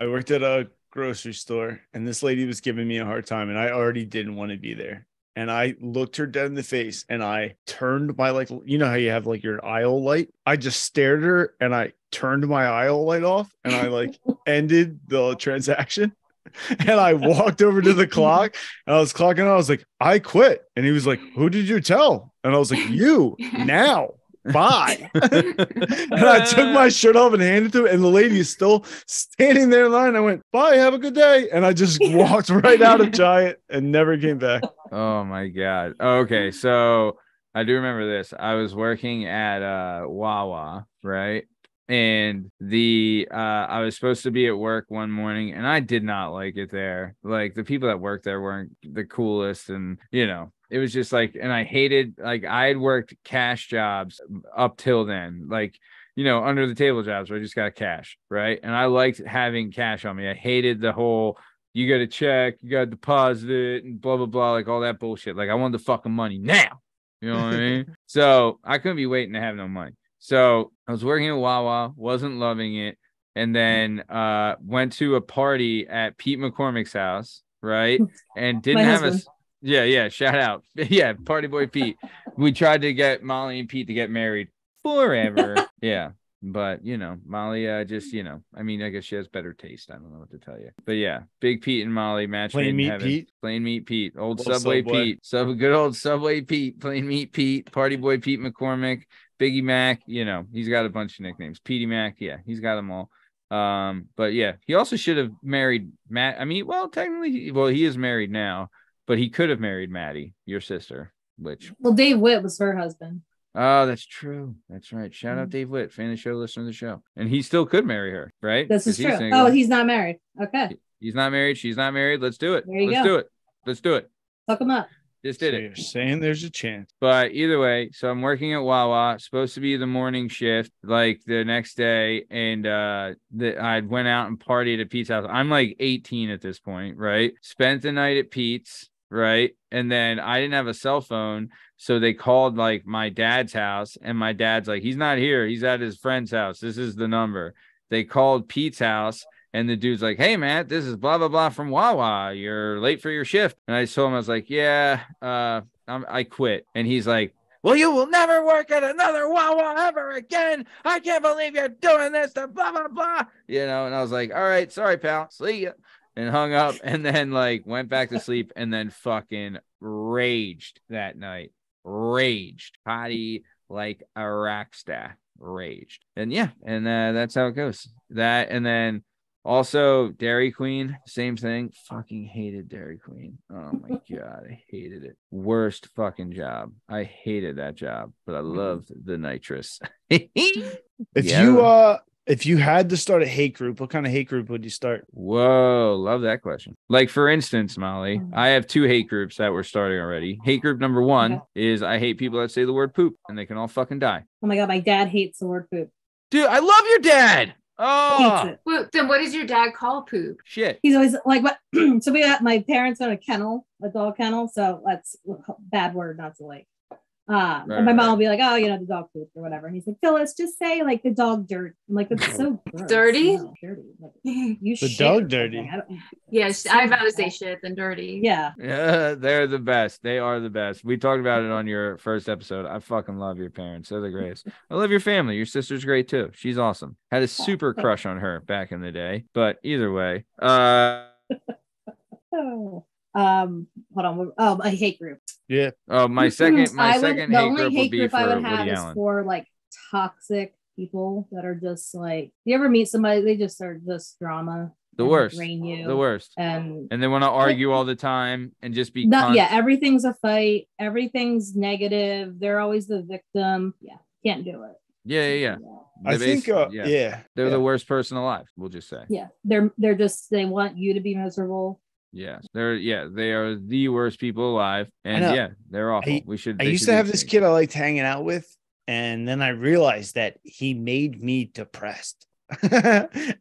worked at a grocery store and this lady was giving me a hard time and I already didn't want to be there. And I looked her dead in the face and I turned my, like, you know how you have like your aisle light? I just stared at her and I turned my aisle light off and I like ended the transaction. And I walked over to the clock and I was clocking out. I was like, I quit. And he was like, who did you tell? And I was like, you now. Bye. And I took my shirt off and handed it to him. And the lady is still standing there in line. I went, bye, have a good day. And I just walked right out of Giant and never came back. Oh my God. Okay. So I do remember this. I was working at Wawa, right? And I was supposed to be at work one morning and I did not like it there. Like the people that worked there weren't the coolest. And, you know, it was just like, and I hated, like I had worked cash jobs up till then, like, you know, under the table jobs where I just got cash. Right. And I liked having cash on me. I hated the whole, you got to check, you got to deposit it and blah, blah, blah, like all that bullshit. Like I wanted the fucking money now. You know what I mean? So I couldn't be waiting to have no money. So I was working at Wawa, wasn't loving it, and then went to a party at Pete McCormick's house, right? And didn't have shout out. Yeah, party boy Pete. We tried to get Molly and Pete to get married forever. Yeah. But, you know, Molly just, you know, I mean, I guess she has better taste. I don't know what to tell you. But yeah, Big Pete and Molly, match made in heaven. Pete? Plain Meat Pete. Old Subway Pete. So good old Subway Pete. Plain Meat Pete. Party Boy Pete McCormick. Biggie Mac. You know, he's got a bunch of nicknames. Petey Mac. Yeah, he's got them all. But yeah, he also should have married Matt. I mean, well, technically, he is married now, but he could have married Maddie, your sister, which. Well, Dave Witt was her husband. Oh, that's true. That's right. Shout out Dave Witt, fan of the show, listener of the show. And he still could marry her, right? This is true. Oh, he's not married. Okay. He's not married. She's not married. Let's do it. Let's do it. Let's do it. Hook him up. Just did it. You're saying there's a chance. But either way, so I'm working at Wawa, supposed to be the morning shift, like the next day. And I went out and partied at Pete's house. I'm like 18 at this point, right? Spent the night at Pete's. Right. And then I didn't have a cell phone. So they called like my dad's house, and my dad's like, he's not here. He's at his friend's house. This is the number. They called Pete's house, and the dude's like, hey, Matt, this is blah, blah, blah from Wawa. You're late for your shift. And I told him, I was like, yeah, I quit. And he's like, well, you will never work at another Wawa ever again. I can't believe you're doing this to blah, blah, blah. You know, and I was like, all right, sorry, pal. See ya. And hung up, and then like went back to sleep, and then fucking raged that night. Raged. Potty like a rock star. Raged. And yeah, and that's how it goes. That, and then also Dairy Queen, same thing. Fucking hated Dairy Queen. Oh my God, I hated it. Worst fucking job. I hated that job, but I loved the nitrous. If you had to start a hate group, what kind of hate group would you start? Whoa, love that question. Like, for instance, Molly, I have 2 hate groups that we're starting already. Hate group number 1 is I hate people that say the word poop, and they can all fucking die. Oh my God, my dad hates the word poop. Dude, I love your dad. Oh, well, then what does your dad call poop? Shit. He's always like, what? So my parents own a dog kennel. So that's a bad word not to like. And my mom will be like, oh, you know, the dog poop or whatever. And he's like, Phyllis, just say like the dog dirt. I'm like, that's so gross. Dirty? Dirty. Like, the dog dirty. Yeah, I'm about to say shit than dirty. Yeah. Yeah, they're the best. They are the best. We talked about it on your first episode. I fucking love your parents. They're the greatest. I love your family. Your sister's great too. She's awesome. Had a super crush on her back in the day. But either way, hold on. Oh, a hate group. Yeah. Oh, my second hate group I would for have Woody is Allen. for like toxic people that are just like, you ever meet somebody, they just are just drama. The worst. Drain you. The worst. And they want to argue all the time and just be everything's a fight. Everything's negative. They're always the victim. Yeah. Can't do it. Yeah. I think they're the worst person alive, we'll just say. Yeah. They're just, they want you to be miserable. Yeah, they are the worst people alive, and they're awful. I used to have this kid I liked hanging out with, and then I realized that he made me depressed.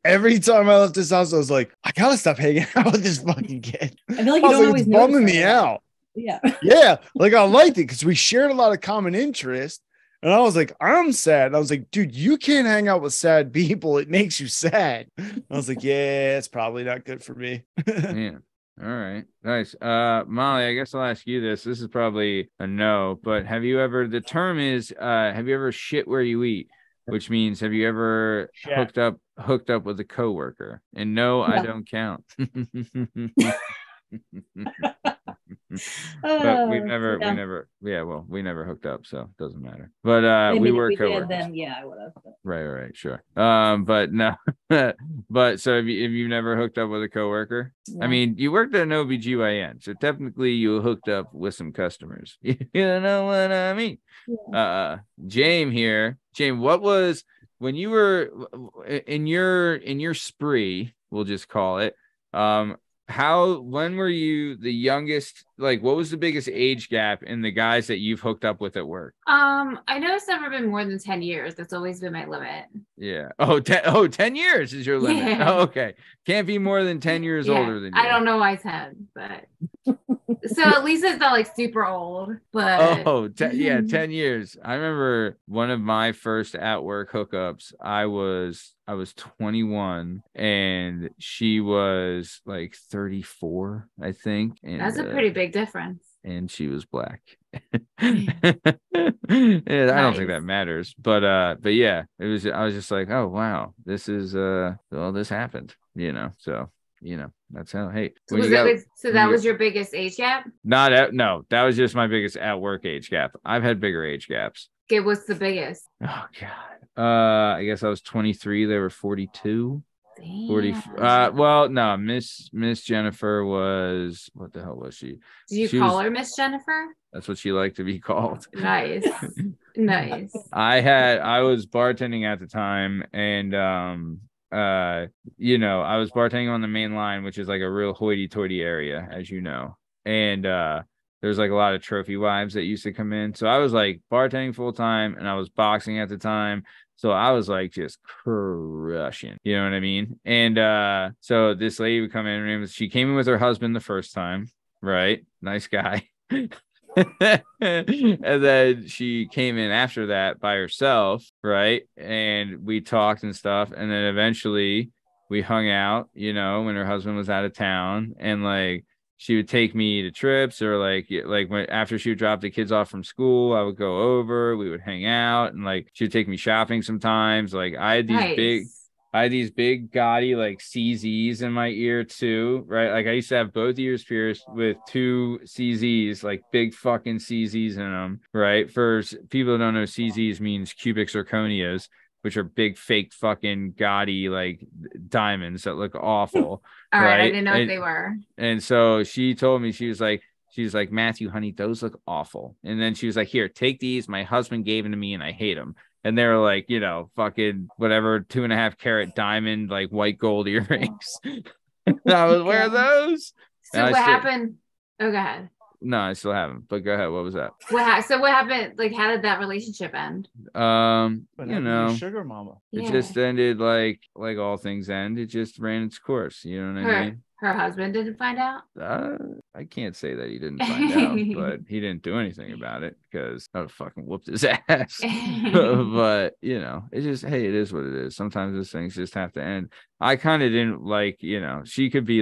Every time I left his house, I was like, I gotta stop hanging out with this fucking kid. I feel like you don't always know. Bumming me out. Yeah, yeah, like I liked it because we shared a lot of common interest. And I was like, I'm sad. And I was like, dude, you can't hang out with sad people. It makes you sad. I was like, yeah, it's probably not good for me. Yeah. All right. Nice. Molly, I guess I'll ask you this. This is probably a no, but have you ever shit where you eat? Which means, have you ever hooked up with a coworker? And no, I don't count. But we never hooked up, so it doesn't matter. But we were coworkers. Then I would have. Right, sure. But no, but so if you've never hooked up with a coworker, I mean, you worked at an OBGYN, so technically you hooked up with some customers. You know what I mean? Yeah. James, what was when you were in your spree? We'll just call it. When were you the youngest? Like, what was the biggest age gap in the guys that you've hooked up with at work? I know it's never been more than 10 years. That's always been my limit. Yeah. 10 years is your limit. Yeah. Oh, okay. Can't be more than 10 years older than you. I don't know why 10, but so at least it's not like super old, but 10 years. I remember one of my first at work hookups. I was 21 and she was like 34, I think. And that's a pretty big difference. and she was black. I don't think that matters, but yeah, it was. I was just like, oh wow, this is well, this happened, So that's how. Hey, so that was your biggest age gap? No, that was just my biggest at work age gap. I've had bigger age gaps. Okay, what's the biggest? Oh God. I guess I was 23. They were 42. Damn. 40. Well, no, Miss Jennifer was, what the hell was she? Did you call her Miss Jennifer? That's what she liked to be called. Nice. Nice. I was bartending at the time, and I was bartending on the main line, which is like a real hoity-toity area, as you know. And there's like a lot of trophy wives that used to come in. So I was like bartending full time, and I was boxing at the time. So I was like just crushing, you know what I mean? And so this lady would come in, she came in with her husband the first time, right? Nice guy. And then she came in after that by herself, right? And we talked and stuff. And then eventually we hung out, when her husband was out of town, and like she would take me to trips, or like when after she would drop the kids off from school, I would go over, we would hang out, and like she would take me shopping sometimes. Like I had these big gaudy like CZs in my ear too, right? Like I used to have both ears pierced with 2 CZs, like big fucking CZs in them, right? For people who don't know, CZs means cubic zirconias, which are big fake fucking gaudy like diamonds that look awful. All right, I didn't know what they were. And so she told me, she was like, Matthew, honey, those look awful. And then she was like, here, take these. My husband gave them to me and I hate them. And they were like, fucking whatever, 2.5 carat diamond, like white gold earrings. I was wearing those. So what happened? Oh, go ahead. No, I still haven't, but go ahead. What was that? So what happened? Like, how did that relationship end? Sugar mama. It just ended like all things end. It just ran its course. You know what I mean? Her husband didn't find out? I can't say that he didn't find out, but he didn't do anything about it because I would fucking whooped his ass. But, it's just, hey, it is what it is. Sometimes those things just have to end. I kind of didn't like, she could be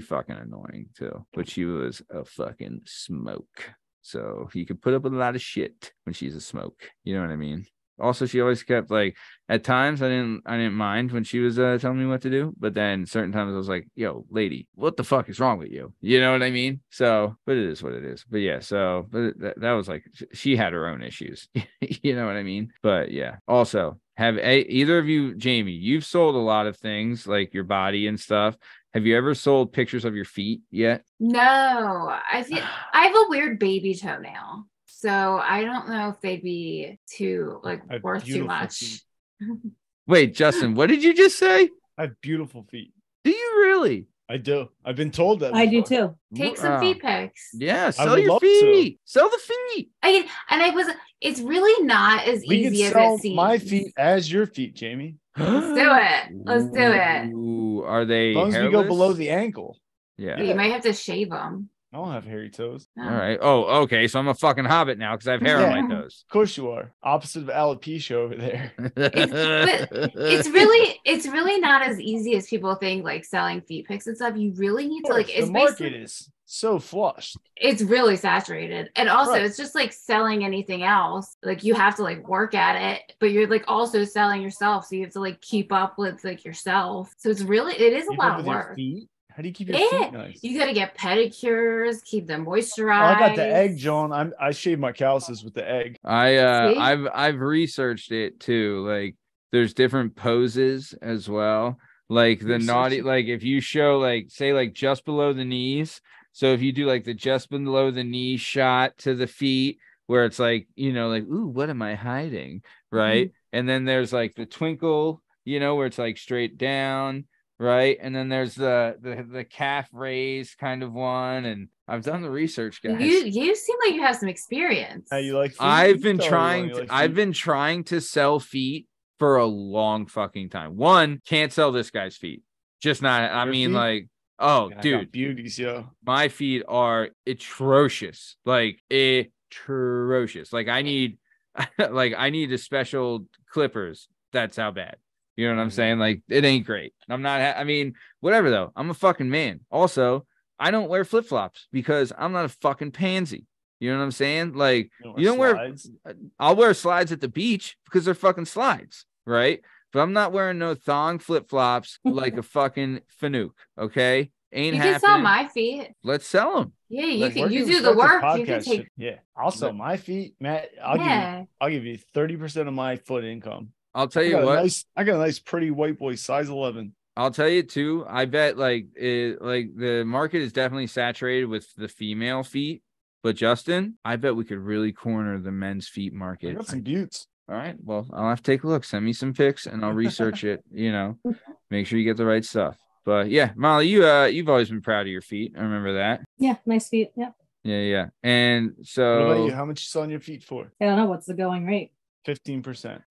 fucking annoying too, but she was a fucking smoke. So you could put up with a lot of shit when she's a smoke. You know what I mean? Also, she always kept like, at times I didn't mind when she was telling me what to do, but then certain times I was like, yo, lady, what the fuck is wrong with you? You know what I mean? So, but it is what it is. But yeah, so but that was like, she had her own issues. You know what I mean? But yeah. Also, have either of you, Jamie, you've sold a lot of things like your body and stuff. Have you ever sold pictures of your feet yet? No, I have a weird baby toenail. So I don't know if they'd be worth too much. Wait, Justin, what did you just say? I have beautiful feet. Do you really? I do. I've been told that. I do too. Take some feet pics. Yeah, sell your feet. Sell the feet. It's really not as easy as it seems. My feet as your feet, Jamie. Let's do it. Ooh, are they as long as we go below the ankle? Yeah. You might have to shave them. I don't have hairy toes. No. All right. Oh, okay. So I'm a fucking hobbit now because I have hair on my toes. Of course you are. Opposite of alopecia over there. It's really not as easy as people think, like selling feet pics and stuff. You really need to the market is so flushed. It's really saturated. And also it's just like selling anything else. Like you have to like work at it, but you're like also selling yourself. So you have to like keep up with like yourself. So it is a lot of work. How do you keep your feet nice? You got to get pedicures, keep them moisturized. I got the egg, John. I shave my calluses with the egg. I've researched it too. Like there's different poses as well. Like the naughty, like if you show like say like just below the knees. So if you do like the just below the knee shot to the feet, where it's like like ooh, what am I hiding, right? Mm-hmm. And then there's like the twinkle, where it's like straight down. Right. And then there's the calf raise kind of one. And I've done the research, guys. You seem like you have some experience. How you like feet? I've been trying to sell feet for a long fucking time. One, can't sell this guy's feet. Just not. I mean, feet? Like, oh, man, dude, beauties, yo. My feet are atrocious. Like atrocious. Like I need a special clippers. That's how bad. You know what I'm saying? Like, it ain't great. I'm not, whatever though. I'm a fucking man. Also, I don't wear flip-flops because I'm not a fucking pansy. You know what I'm saying? Like, you don't wear, I'll wear slides at the beach because they're fucking slides, right? But I'm not wearing no thong flip-flops like a fucking Fanuc, okay? Ain't happening. You can sell my feet. Let's sell them. Yeah, you can. You do the work. You can take. Yeah, I'll sell my feet, Matt. I'll give you 30% of my foot income. I'll tell you what. I got a nice, pretty white boy, size 11. I'll tell you too. I bet like the market is definitely saturated with the female feet, but Justin, I bet we could really corner the men's feet market. I got some buttes. All right. Well, I'll have to take a look. Send me some pics and I'll research it. You know, make sure you get the right stuff. But yeah, Molly, you've always been proud of your feet. I remember that. Yeah, nice feet. Yeah. Yeah. And so, what about you? How much you selling your feet for? I don't know. What's the going rate? 15%.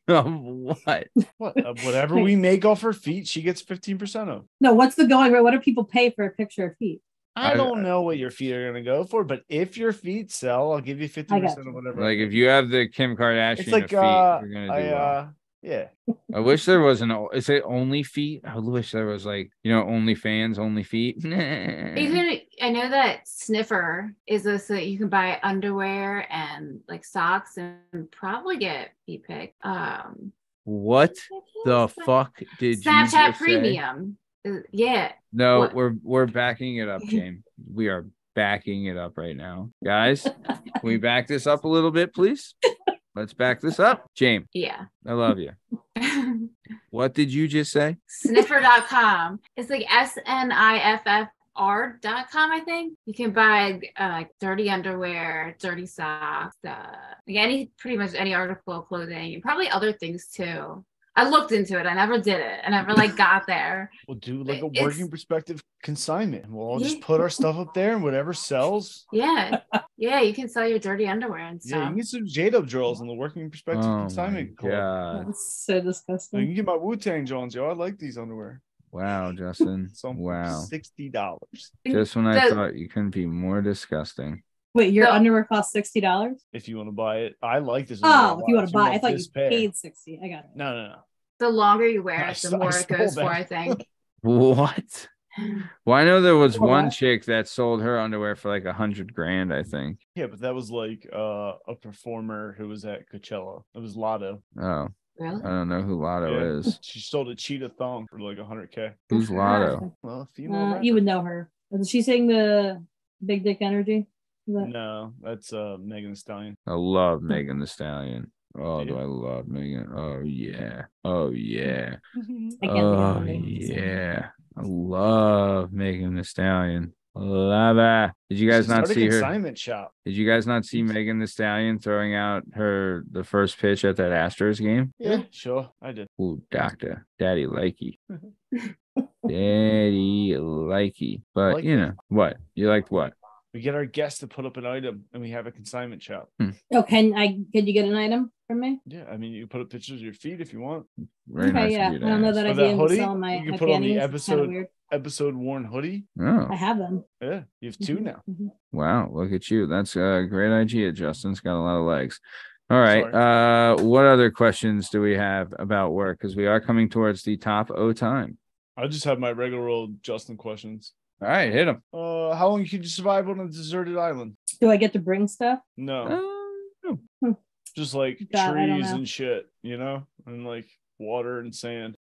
What? Whatever we make off her feet, she gets 15% of. No, what's the going rate? What do people pay for a picture of feet? I don't know what your feet are going to go for, but if your feet sell, I'll give you 50% of whatever. Like if you have the Kim Kardashian it's like, feet, you're going to do well. Yeah. I wish there was is it only feet? I wish there was like, only fans, only feet. I know that Sniffer is so that you can buy underwear and like socks and probably get feet picked. What the fuck did you just Snapchat Premium? Yeah. No, what? we're backing it up, James. We are backing it up right now. Guys, can we back this up a little bit, please? Let's back this up. James. Yeah. I love you. What did you just say? Sniffer.com. It's like SNIFFR.com, I think. You can buy dirty underwear, dirty socks, pretty much any article of clothing, and probably other things too. I looked into it. I never did it. I never got there. We'll do like a working perspective consignment. We'll all just put our stuff up there and whatever sells. Yeah. Yeah. You can sell your dirty underwear and stuff. Yeah. You can get some JDub drills on the working perspective consignment. God. That's so disgusting. You can get my Wu-Tang Jones, yo. I like these underwear. Wow, Justin. Wow. $60. Just when I thought you couldn't be more disgusting. Wait, your underwear costs $60? If you want to buy it. I like this. Oh, if you want to buy it. I thought you paid $60. I got it. No. The longer you wear it, the more it goes for, I think. What? Well, I know there was one chick that sold her underwear for like $100,000, I think. Yeah, but that was like a performer who was at Coachella. It was Lotto. Oh. Really? I don't know who Lotto is. She sold a cheetah thong for like $100K. Who's Lotto? Well, female. You would know her. Is she saying the Big Dick Energy? No, that's Megan Thee Stallion. I love Megan Thee Stallion. Oh, do I love Megan? Oh yeah. Oh yeah. Oh yeah. I love Megan Thee Stallion. Love it. Did you guys not see her consignment shop? Did you guys not see Megan Thee Stallion throwing out the first pitch at that Astros game? Yeah, sure. I did. Ooh, doctor. Daddy likey. Daddy likey. But like what? You liked what? We get our guests to put up an item and we have a consignment shop. Oh, can you get an item from me? Yeah, I mean, you put up pictures of your feet if you want. Very nice yeah. I don't know that I'd be able to sell my you can put on the episode worn hoodie. Oh. I have them. Yeah, you have two now. Wow, look at you. That's a great idea, Justin's got a lot of legs. All right. What other questions do we have about work? Because we are coming towards the top O time. I just have my regular old Justin questions. All right, hit them. How long can you survive on a deserted island? Do I get to bring stuff? No. Just like trees and shit, and like water and sand.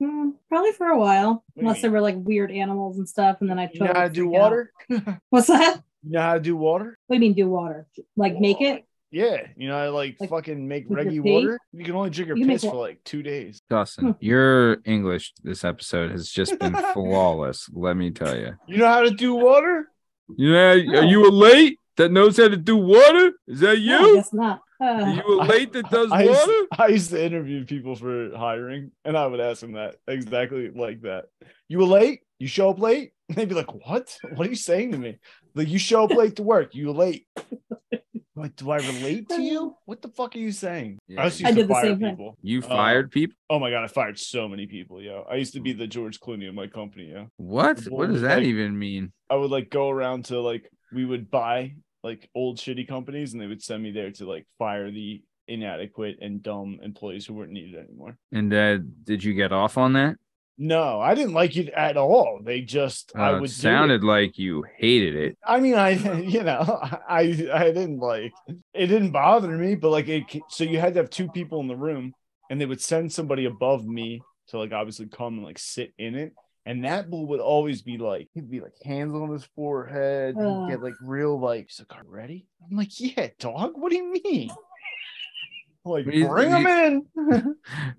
Probably for a while, unless there were like weird animals and stuff, and then I. You know how to do water? What's that? You know how to do water? What do you mean do water? Like make it? Yeah, like fucking make reggae water. You can only drink your piss for like 2 days. Dawson, your English this episode has just been flawless. Let me tell you. You know how to do water? Yeah, are you a late that knows how to do water? Is that you? No, I guess not. Are you a late that does water? I used to interview people for hiring, and I would ask them that exactly like that. You a late? You show up late? And they'd be like, "What? What are you saying to me? Like you show up late to work? You late?" Like, do I relate to you? What the fuck are you saying? Yeah. I did the same people. Thing. You fired people? Oh my god, I fired so many people, yo. I used to be the George Clooney of my company, yo. What? What does that even mean? I would like go around to we would buy like old shitty companies and they would send me there to like fire the inadequate and dumb employees who weren't needed anymore. And did you get off on that? No, I didn't like it at all. They just, I would sounded like you hated it. I mean, I didn't like it. Didn't bother me, but like so you had to have two people in the room, and they would send somebody above me to like obviously come and like sit in it. And that bull would always be like, he'd be like hands on his forehead. He'd get like real like, he's like, are you ready? I'm like, yeah, dog. What do you mean? Like, bring them in. What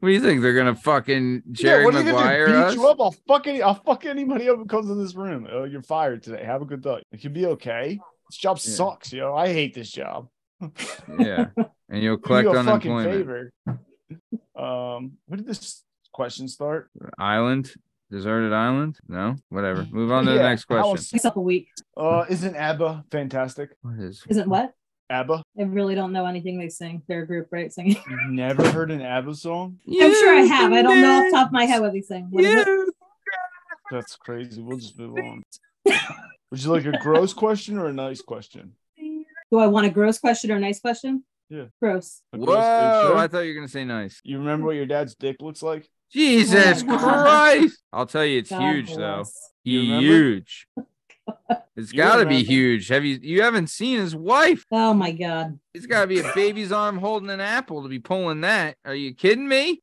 do you think? They're gonna fucking Jerry Maguire us? Beat you up? I'll fuck anybody up who comes in this room. Oh, you're fired today. Have a good day. It could be okay. This job sucks, yo. I hate this job. Yeah, and you'll collect unemployment. Favor. What did this question start? Island. Deserted island? No, whatever. Move on to the next question. It's up a week. Isn't ABBA fantastic? What is? Isn't what? ABBA. I really don't know anything they sing. They're a group, right? Singing. You've never heard an ABBA song? I'm sure I have. I don't know off the top of my head what they sing. What is it? That's crazy. We'll just move on. Would you like a gross question or a nice question? Do I want a gross question or a nice question? Yeah. Gross. Whoa! I thought you were gonna say nice. You remember what your dad's dick looks like? Jesus Christ! I'll tell you, it's huge though. Huge. It's got to be huge. You haven't seen his wife? Oh my God! It's got to be a baby's arm holding an apple to be pulling that. Are you kidding me?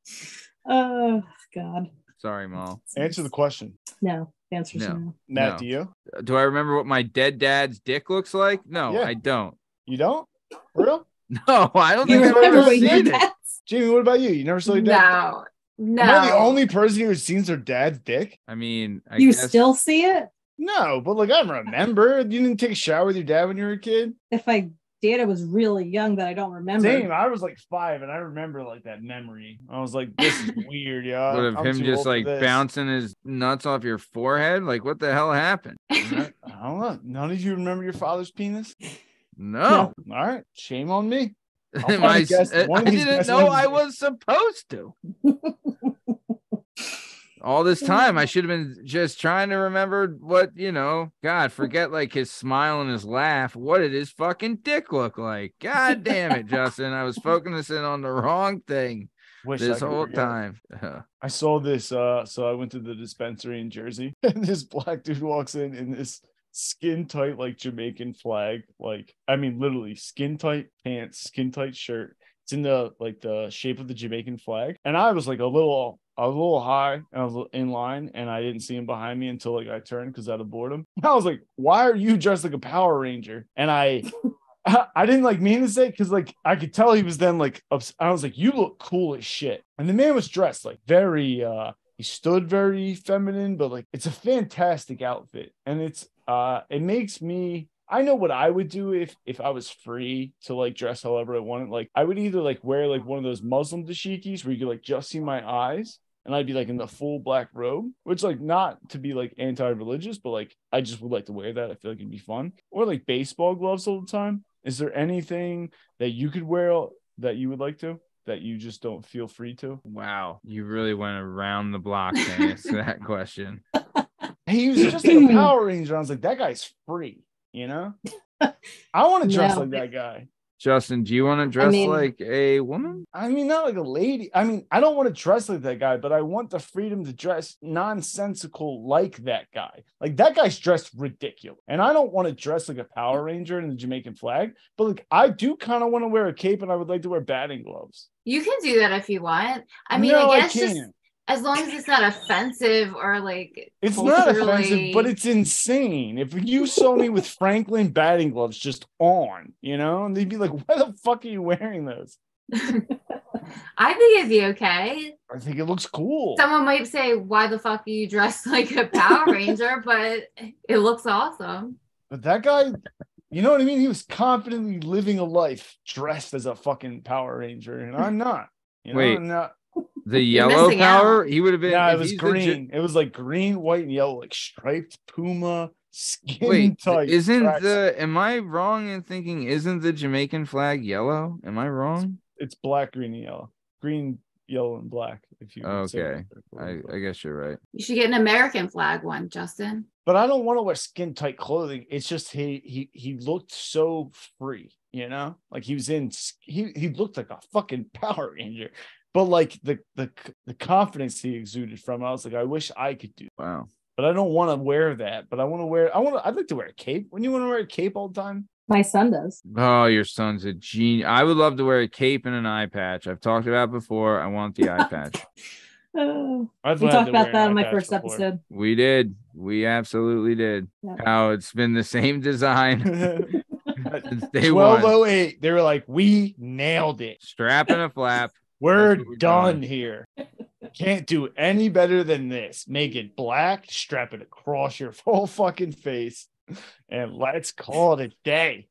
Oh God! Sorry, Mom. Answer the question. No. Answer no. Matt, do you? Do I remember what my dead dad's dick looks like? No, I don't. You don't? For real? No, I don't think I've ever seen it. Jamie, what about you? You never saw your dad? No. Am I the only person who has seen their dad's dick? I mean, I guess... still still see it? No, but like I remember. You didn't take a shower with your dad when you were a kid? If I did, I was really young that I don't remember. Same. I was like 5 and I remember like that memory. I was like, this is weird, yo. What of him just like bouncing his nuts off your forehead? Like, what the hell happened? I don't know. None of you remember your father's penis? No. All right. Shame on me. I didn't know I was supposed to. All this time, I should have been just trying to remember what, God, forget like his smile and his laugh. What did his fucking dick look like? God damn it, Justin. I was focusing on the wrong thing this whole time. I saw this. So I went to the dispensary in Jersey, and this black dude walks in this skin tight, like Jamaican flag. Like, I mean, literally skin tight pants, skin tight shirt. It's in the shape of the Jamaican flag. And I was like a little high and I was in line and I didn't see him behind me until like I turned because out of boredom. And I was like, why are you dressed like a Power Ranger? And I didn't like mean to say because like I could tell he was then like I was like, you look cool as shit. And the man was dressed like very he stood very feminine, but like it's a fantastic outfit. And it's it makes me I know what I would do if I was free to like dress however I wanted. Like I would either like wear like one of those Muslim dashikis where you could like just see my eyes and I'd be like in the full black robe, which like not to be like anti-religious, but like I just would like to wear that. I feel like it'd be fun. Or like baseball gloves all the time. Is there anything that you could wear that you would like to that you just don't feel free to? Wow. You really went around the block to answer that question. He was just like a Power Ranger. I was like, that guy's free. I want to dress like that guy. Justin, do you want to dress like a woman? I mean, not like a lady. I mean, I don't want to dress like that guy, but I want the freedom to dress nonsensical like that guy. Like that guy's dressed ridiculous. And I don't want to dress like a Power Ranger in the Jamaican flag, but like I do kind of want to wear a cape and I would like to wear batting gloves. You can do that if you want. I mean, I guess just as long as it's not offensive or like it's not offensive, but it's insane. If you saw me with Franklin batting gloves just on, and they'd be like, why the fuck are you wearing those? I think it'd be okay. I think it looks cool. Someone might say, why the fuck are you dressed like a Power Ranger? But it looks awesome. But that guy, you know what I mean? He was confidently living a life dressed as a fucking Power Ranger, and I'm not. Wait. I'm not. The yellow power, out. He would have been. Yeah, it was green. It was like green, white, and yellow, like striped Puma skin tight. Am I wrong in thinking? Isn't the Jamaican flag yellow? Am I wrong? It's black, green, and yellow. Green, yellow, and black. If you okay, I guess you're right. You should get an American flag one, Justin. But I don't want to wear skin tight clothing. It's just he looked so free, like he was he looked like a fucking Power Ranger. but like the confidence he exuded from, I was like, I wish I could do. Wow. But I don't want to wear that. But I'd like to wear a cape. Wouldn't you want to wear a cape all the time? My son does. Oh, your son's a genius. I would love to wear a cape and an eye patch. I've talked about it before. I want the eye patch. We talked about that on my first episode. We did. We absolutely did. Yeah. How it's been the same design since day 1208. They were like, we nailed it. Strap and a flap. We're done here. Can't do any better than this. Make it black, strap it across your whole fucking face, and let's call it a day.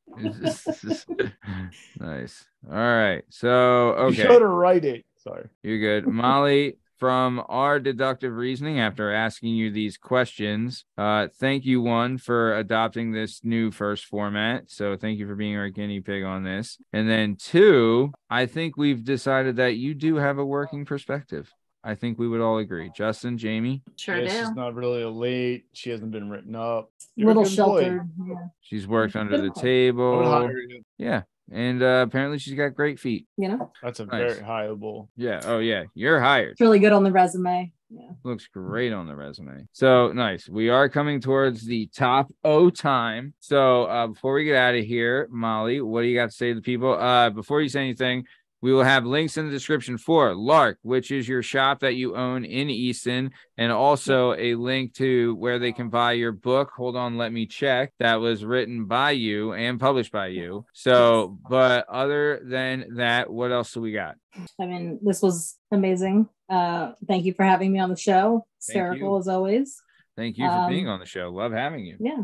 Nice. All right. So, okay. You gotta write it. Sorry. You're good. Molly, from our deductive reasoning, after asking you these questions, thank you, one, for adopting this new first format. So thank you for being our guinea pig on this. And then two, I think we've decided that you do have a working perspective. I think we would all agree. Justin, Jamie? Sure do. She's not really a late. She hasn't been written up. Little sheltered. Yeah. She's worked under the table. Yeah. And apparently she's got great feet. You know? That's a very hireable. Yeah. Oh, yeah. You're hired. It's really good on the resume. Yeah. Looks great on the resume. So nice. We are coming towards the top time. So before we get out of here, Molly, what do you got to say to the people? Before you say anything, we will have links in the description for Lark, which is your shop that you own in Easton, and also a link to where they can buy your book. Hold on, let me check. That was written by you and published by you. So, but other than that, what else do we got? I mean, this was amazing. Thank you for having me on the show. Hysterical as always. Thank you for being on the show. Love having you. Yeah.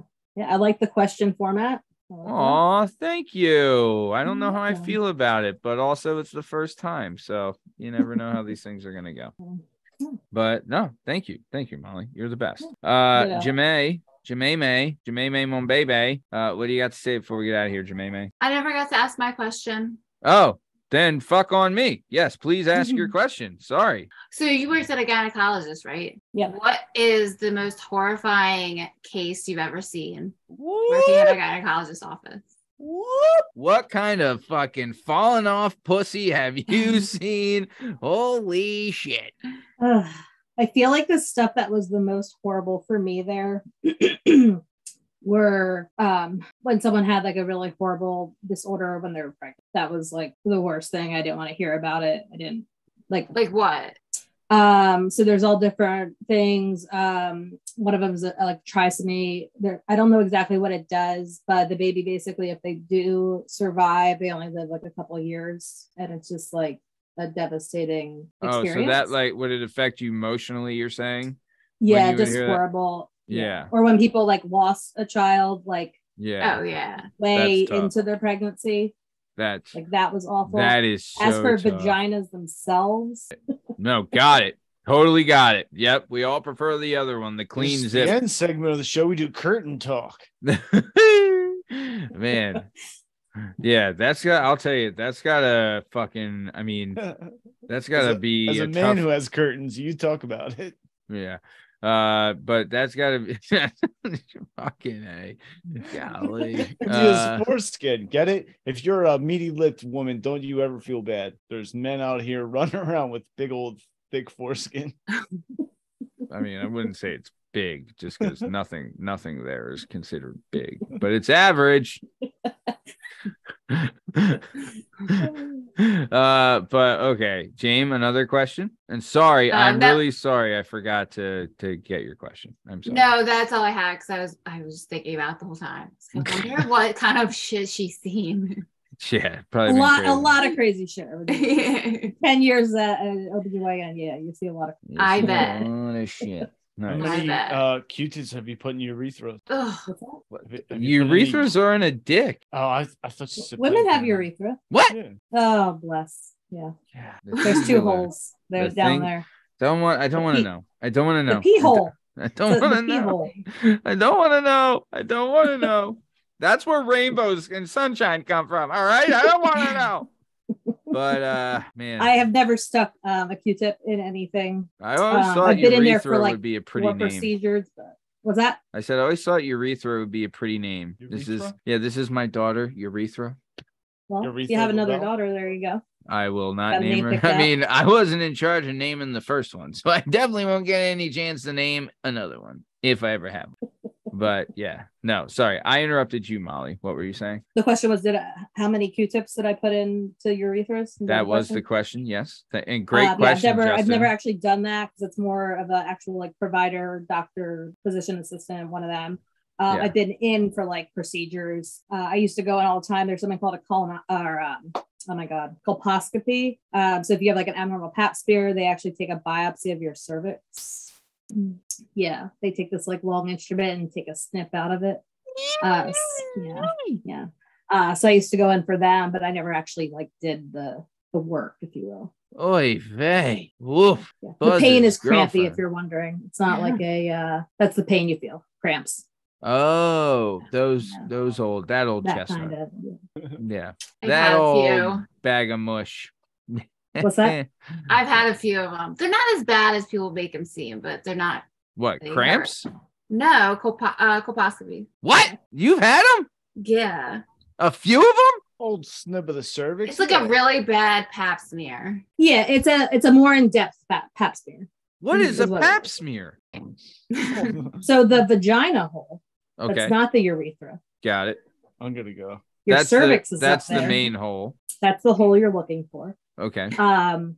I like the question format. Oh, thank you. I don't know how I feel about it, but also it's the first time, so you never know how these things are going to go. But no, thank you, Molly. You're the best. Jamae, mon baby. What do you got to say before we get out of here, Jamae? I never got to ask my question. Oh, then fuck on me. Yes, please ask your question. Sorry. So you worked at a gynecologist, right? Yeah. What is the most horrifying case you've ever seen working at a gynecologist's office? What kind of fucking falling off pussy have you seen? Holy shit. I feel like the stuff that was the most horrible for me there were when someone had like a really horrible disorder when they were pregnant. That was like the worst thing. I didn't want to hear about it. I didn't like what? So there's all different things. One of them is like trisomy. I don't know exactly what it does, but the baby basically, if they do survive, they only live like a couple of years, and it's just like a devastating experience. Oh, so that like would it affect you emotionally? You're saying? Yeah, just horrible. Yeah. Or when people like lost a child, like way into their pregnancy. That's like that was awful. That is so as for tough. Vaginas themselves. No, got it. Totally got it. Yep. We all prefer the other one, the clean zip. The end segment of the show, we do curtain talk. Man. Yeah, I'll tell you, that's gotta fucking, I mean, that's gotta be as a man who has curtains, you talk about it. Yeah. But that's gotta be fucking A. Golly. It's foreskin. Get it? If you're a meaty lipped woman, don't you ever feel bad. There's men out here running around with big old thick foreskin. I mean, I wouldn't say it's big just because nothing there is considered big, but it's average. But okay, James, another question. And sorry, I'm really sorry I forgot to get your question. I'm sorry. No, that's all I had because I was thinking about it the whole time. I wonder what kind of shit she's seen. Yeah, probably a lot of crazy shit. 10 years at OBGYN, yeah, you see a lot of. I bet. A lot of shit. Nice. How many Q-tips have you put in your urethra? Urethras are in a dick. Oh, I thought you said women have urethra. What? Yeah. Oh, bless. Yeah. There's two holes. They're down there. I don't want to know. I don't want to know. The pee hole. I don't want to know. I don't want to know. I don't want to know. That's where rainbows and sunshine come from. All right. I don't want to know. But man, I have never stuck a Q-tip in anything. I always thought urethra would be a pretty name. Procedures, but what's that? I said I always thought urethra would be a pretty name. Urethra? This is my daughter, Urethra. Well, if you have another daughter, there you go. I will not name her. I mean, I wasn't in charge of naming the first one, so I definitely won't get any chance to name another one if I ever have. But yeah, no, sorry. I interrupted you, Molly. What were you saying? The question was, how many Q-tips did I put into urethras? That was the question. Yes. And great question. I've never actually done that because it's more of an actual like provider, doctor, physician assistant, one of them. I've been in for like procedures. I used to go in all the time. There's something called colposcopy. So if you have like an abnormal pap smear, they actually take a biopsy of your cervix. Yeah, they take this like long instrument and take a snip out of it. So I used to go in for them, but I never actually like did the work, if you will. Oy vey. Woof. Yeah. The pain is crampy, if you're wondering. It's not like that's the pain you feel. Cramps. Oh, that old chestnut. Kind of, yeah. That old bag of mush. What's that? I've had a few of them. They're not as bad as people make them seem, but they're not. What, cramps? Hurt. No, colposcopy. What? You've had them? Yeah. A few of them? Old snip of the cervix. It's like a really bad pap smear. Yeah, it's a more in-depth pap smear. What is a pap smear? So the vagina hole. Okay. That's not the urethra. Got it. I'm gonna go. Your cervix is that's up there. The main hole. That's the hole you're looking for. Okay.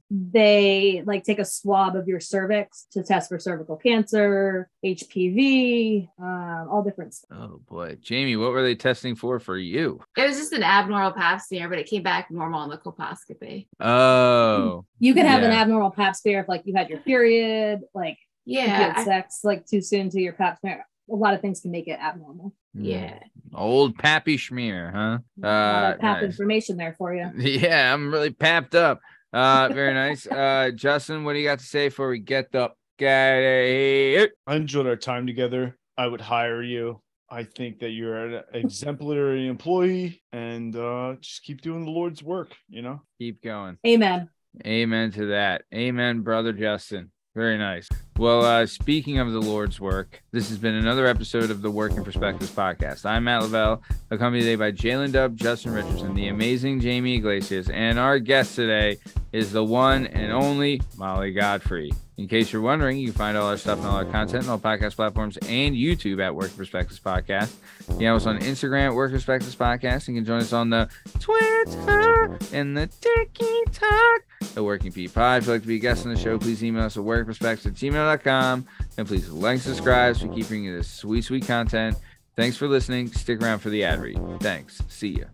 They like take a swab of your cervix to test for cervical cancer, HPV, all different stuff. Oh boy, Jamie, what were they testing for you? It was just an abnormal pap smear, but it came back normal on the colposcopy. Oh. You could have an abnormal pap smear if like you had your period, like you had sex like too soon to your pap smear. A lot of things can make it abnormal. Yeah. Old pappy schmear, huh? A lot of pap information there for you. Yeah, I'm really papped up. Very nice. Justin, what do you got to say before we get the guy? I enjoyed our time together. I would hire you. I think that you're an exemplary employee, and just keep doing the Lord's work, Keep going. Amen. Amen to that. Amen, brother Justin. Very nice. Well, speaking of the Lord's work, this has been another episode of the Working Perspectives podcast. I'm Matt Lavelle, accompanied today by JDub, Justin Richardson, the amazing Jamie Iglesias, and our guest today is the one and only Molly Godfrey. In case you're wondering, you can find all our stuff and all our content on all podcast platforms and YouTube at Working Perspectives Podcast. You can have us on Instagram at Working Perspectives Podcast. You can join us on the Twitter and the TikTok at Working P Pod. If you'd like to be a guest on the show, please email us at workingperspectives@gmail.com. And please like, subscribe so we keep bringing you this sweet, sweet content. Thanks for listening. Stick around for the ad read. Thanks. See ya.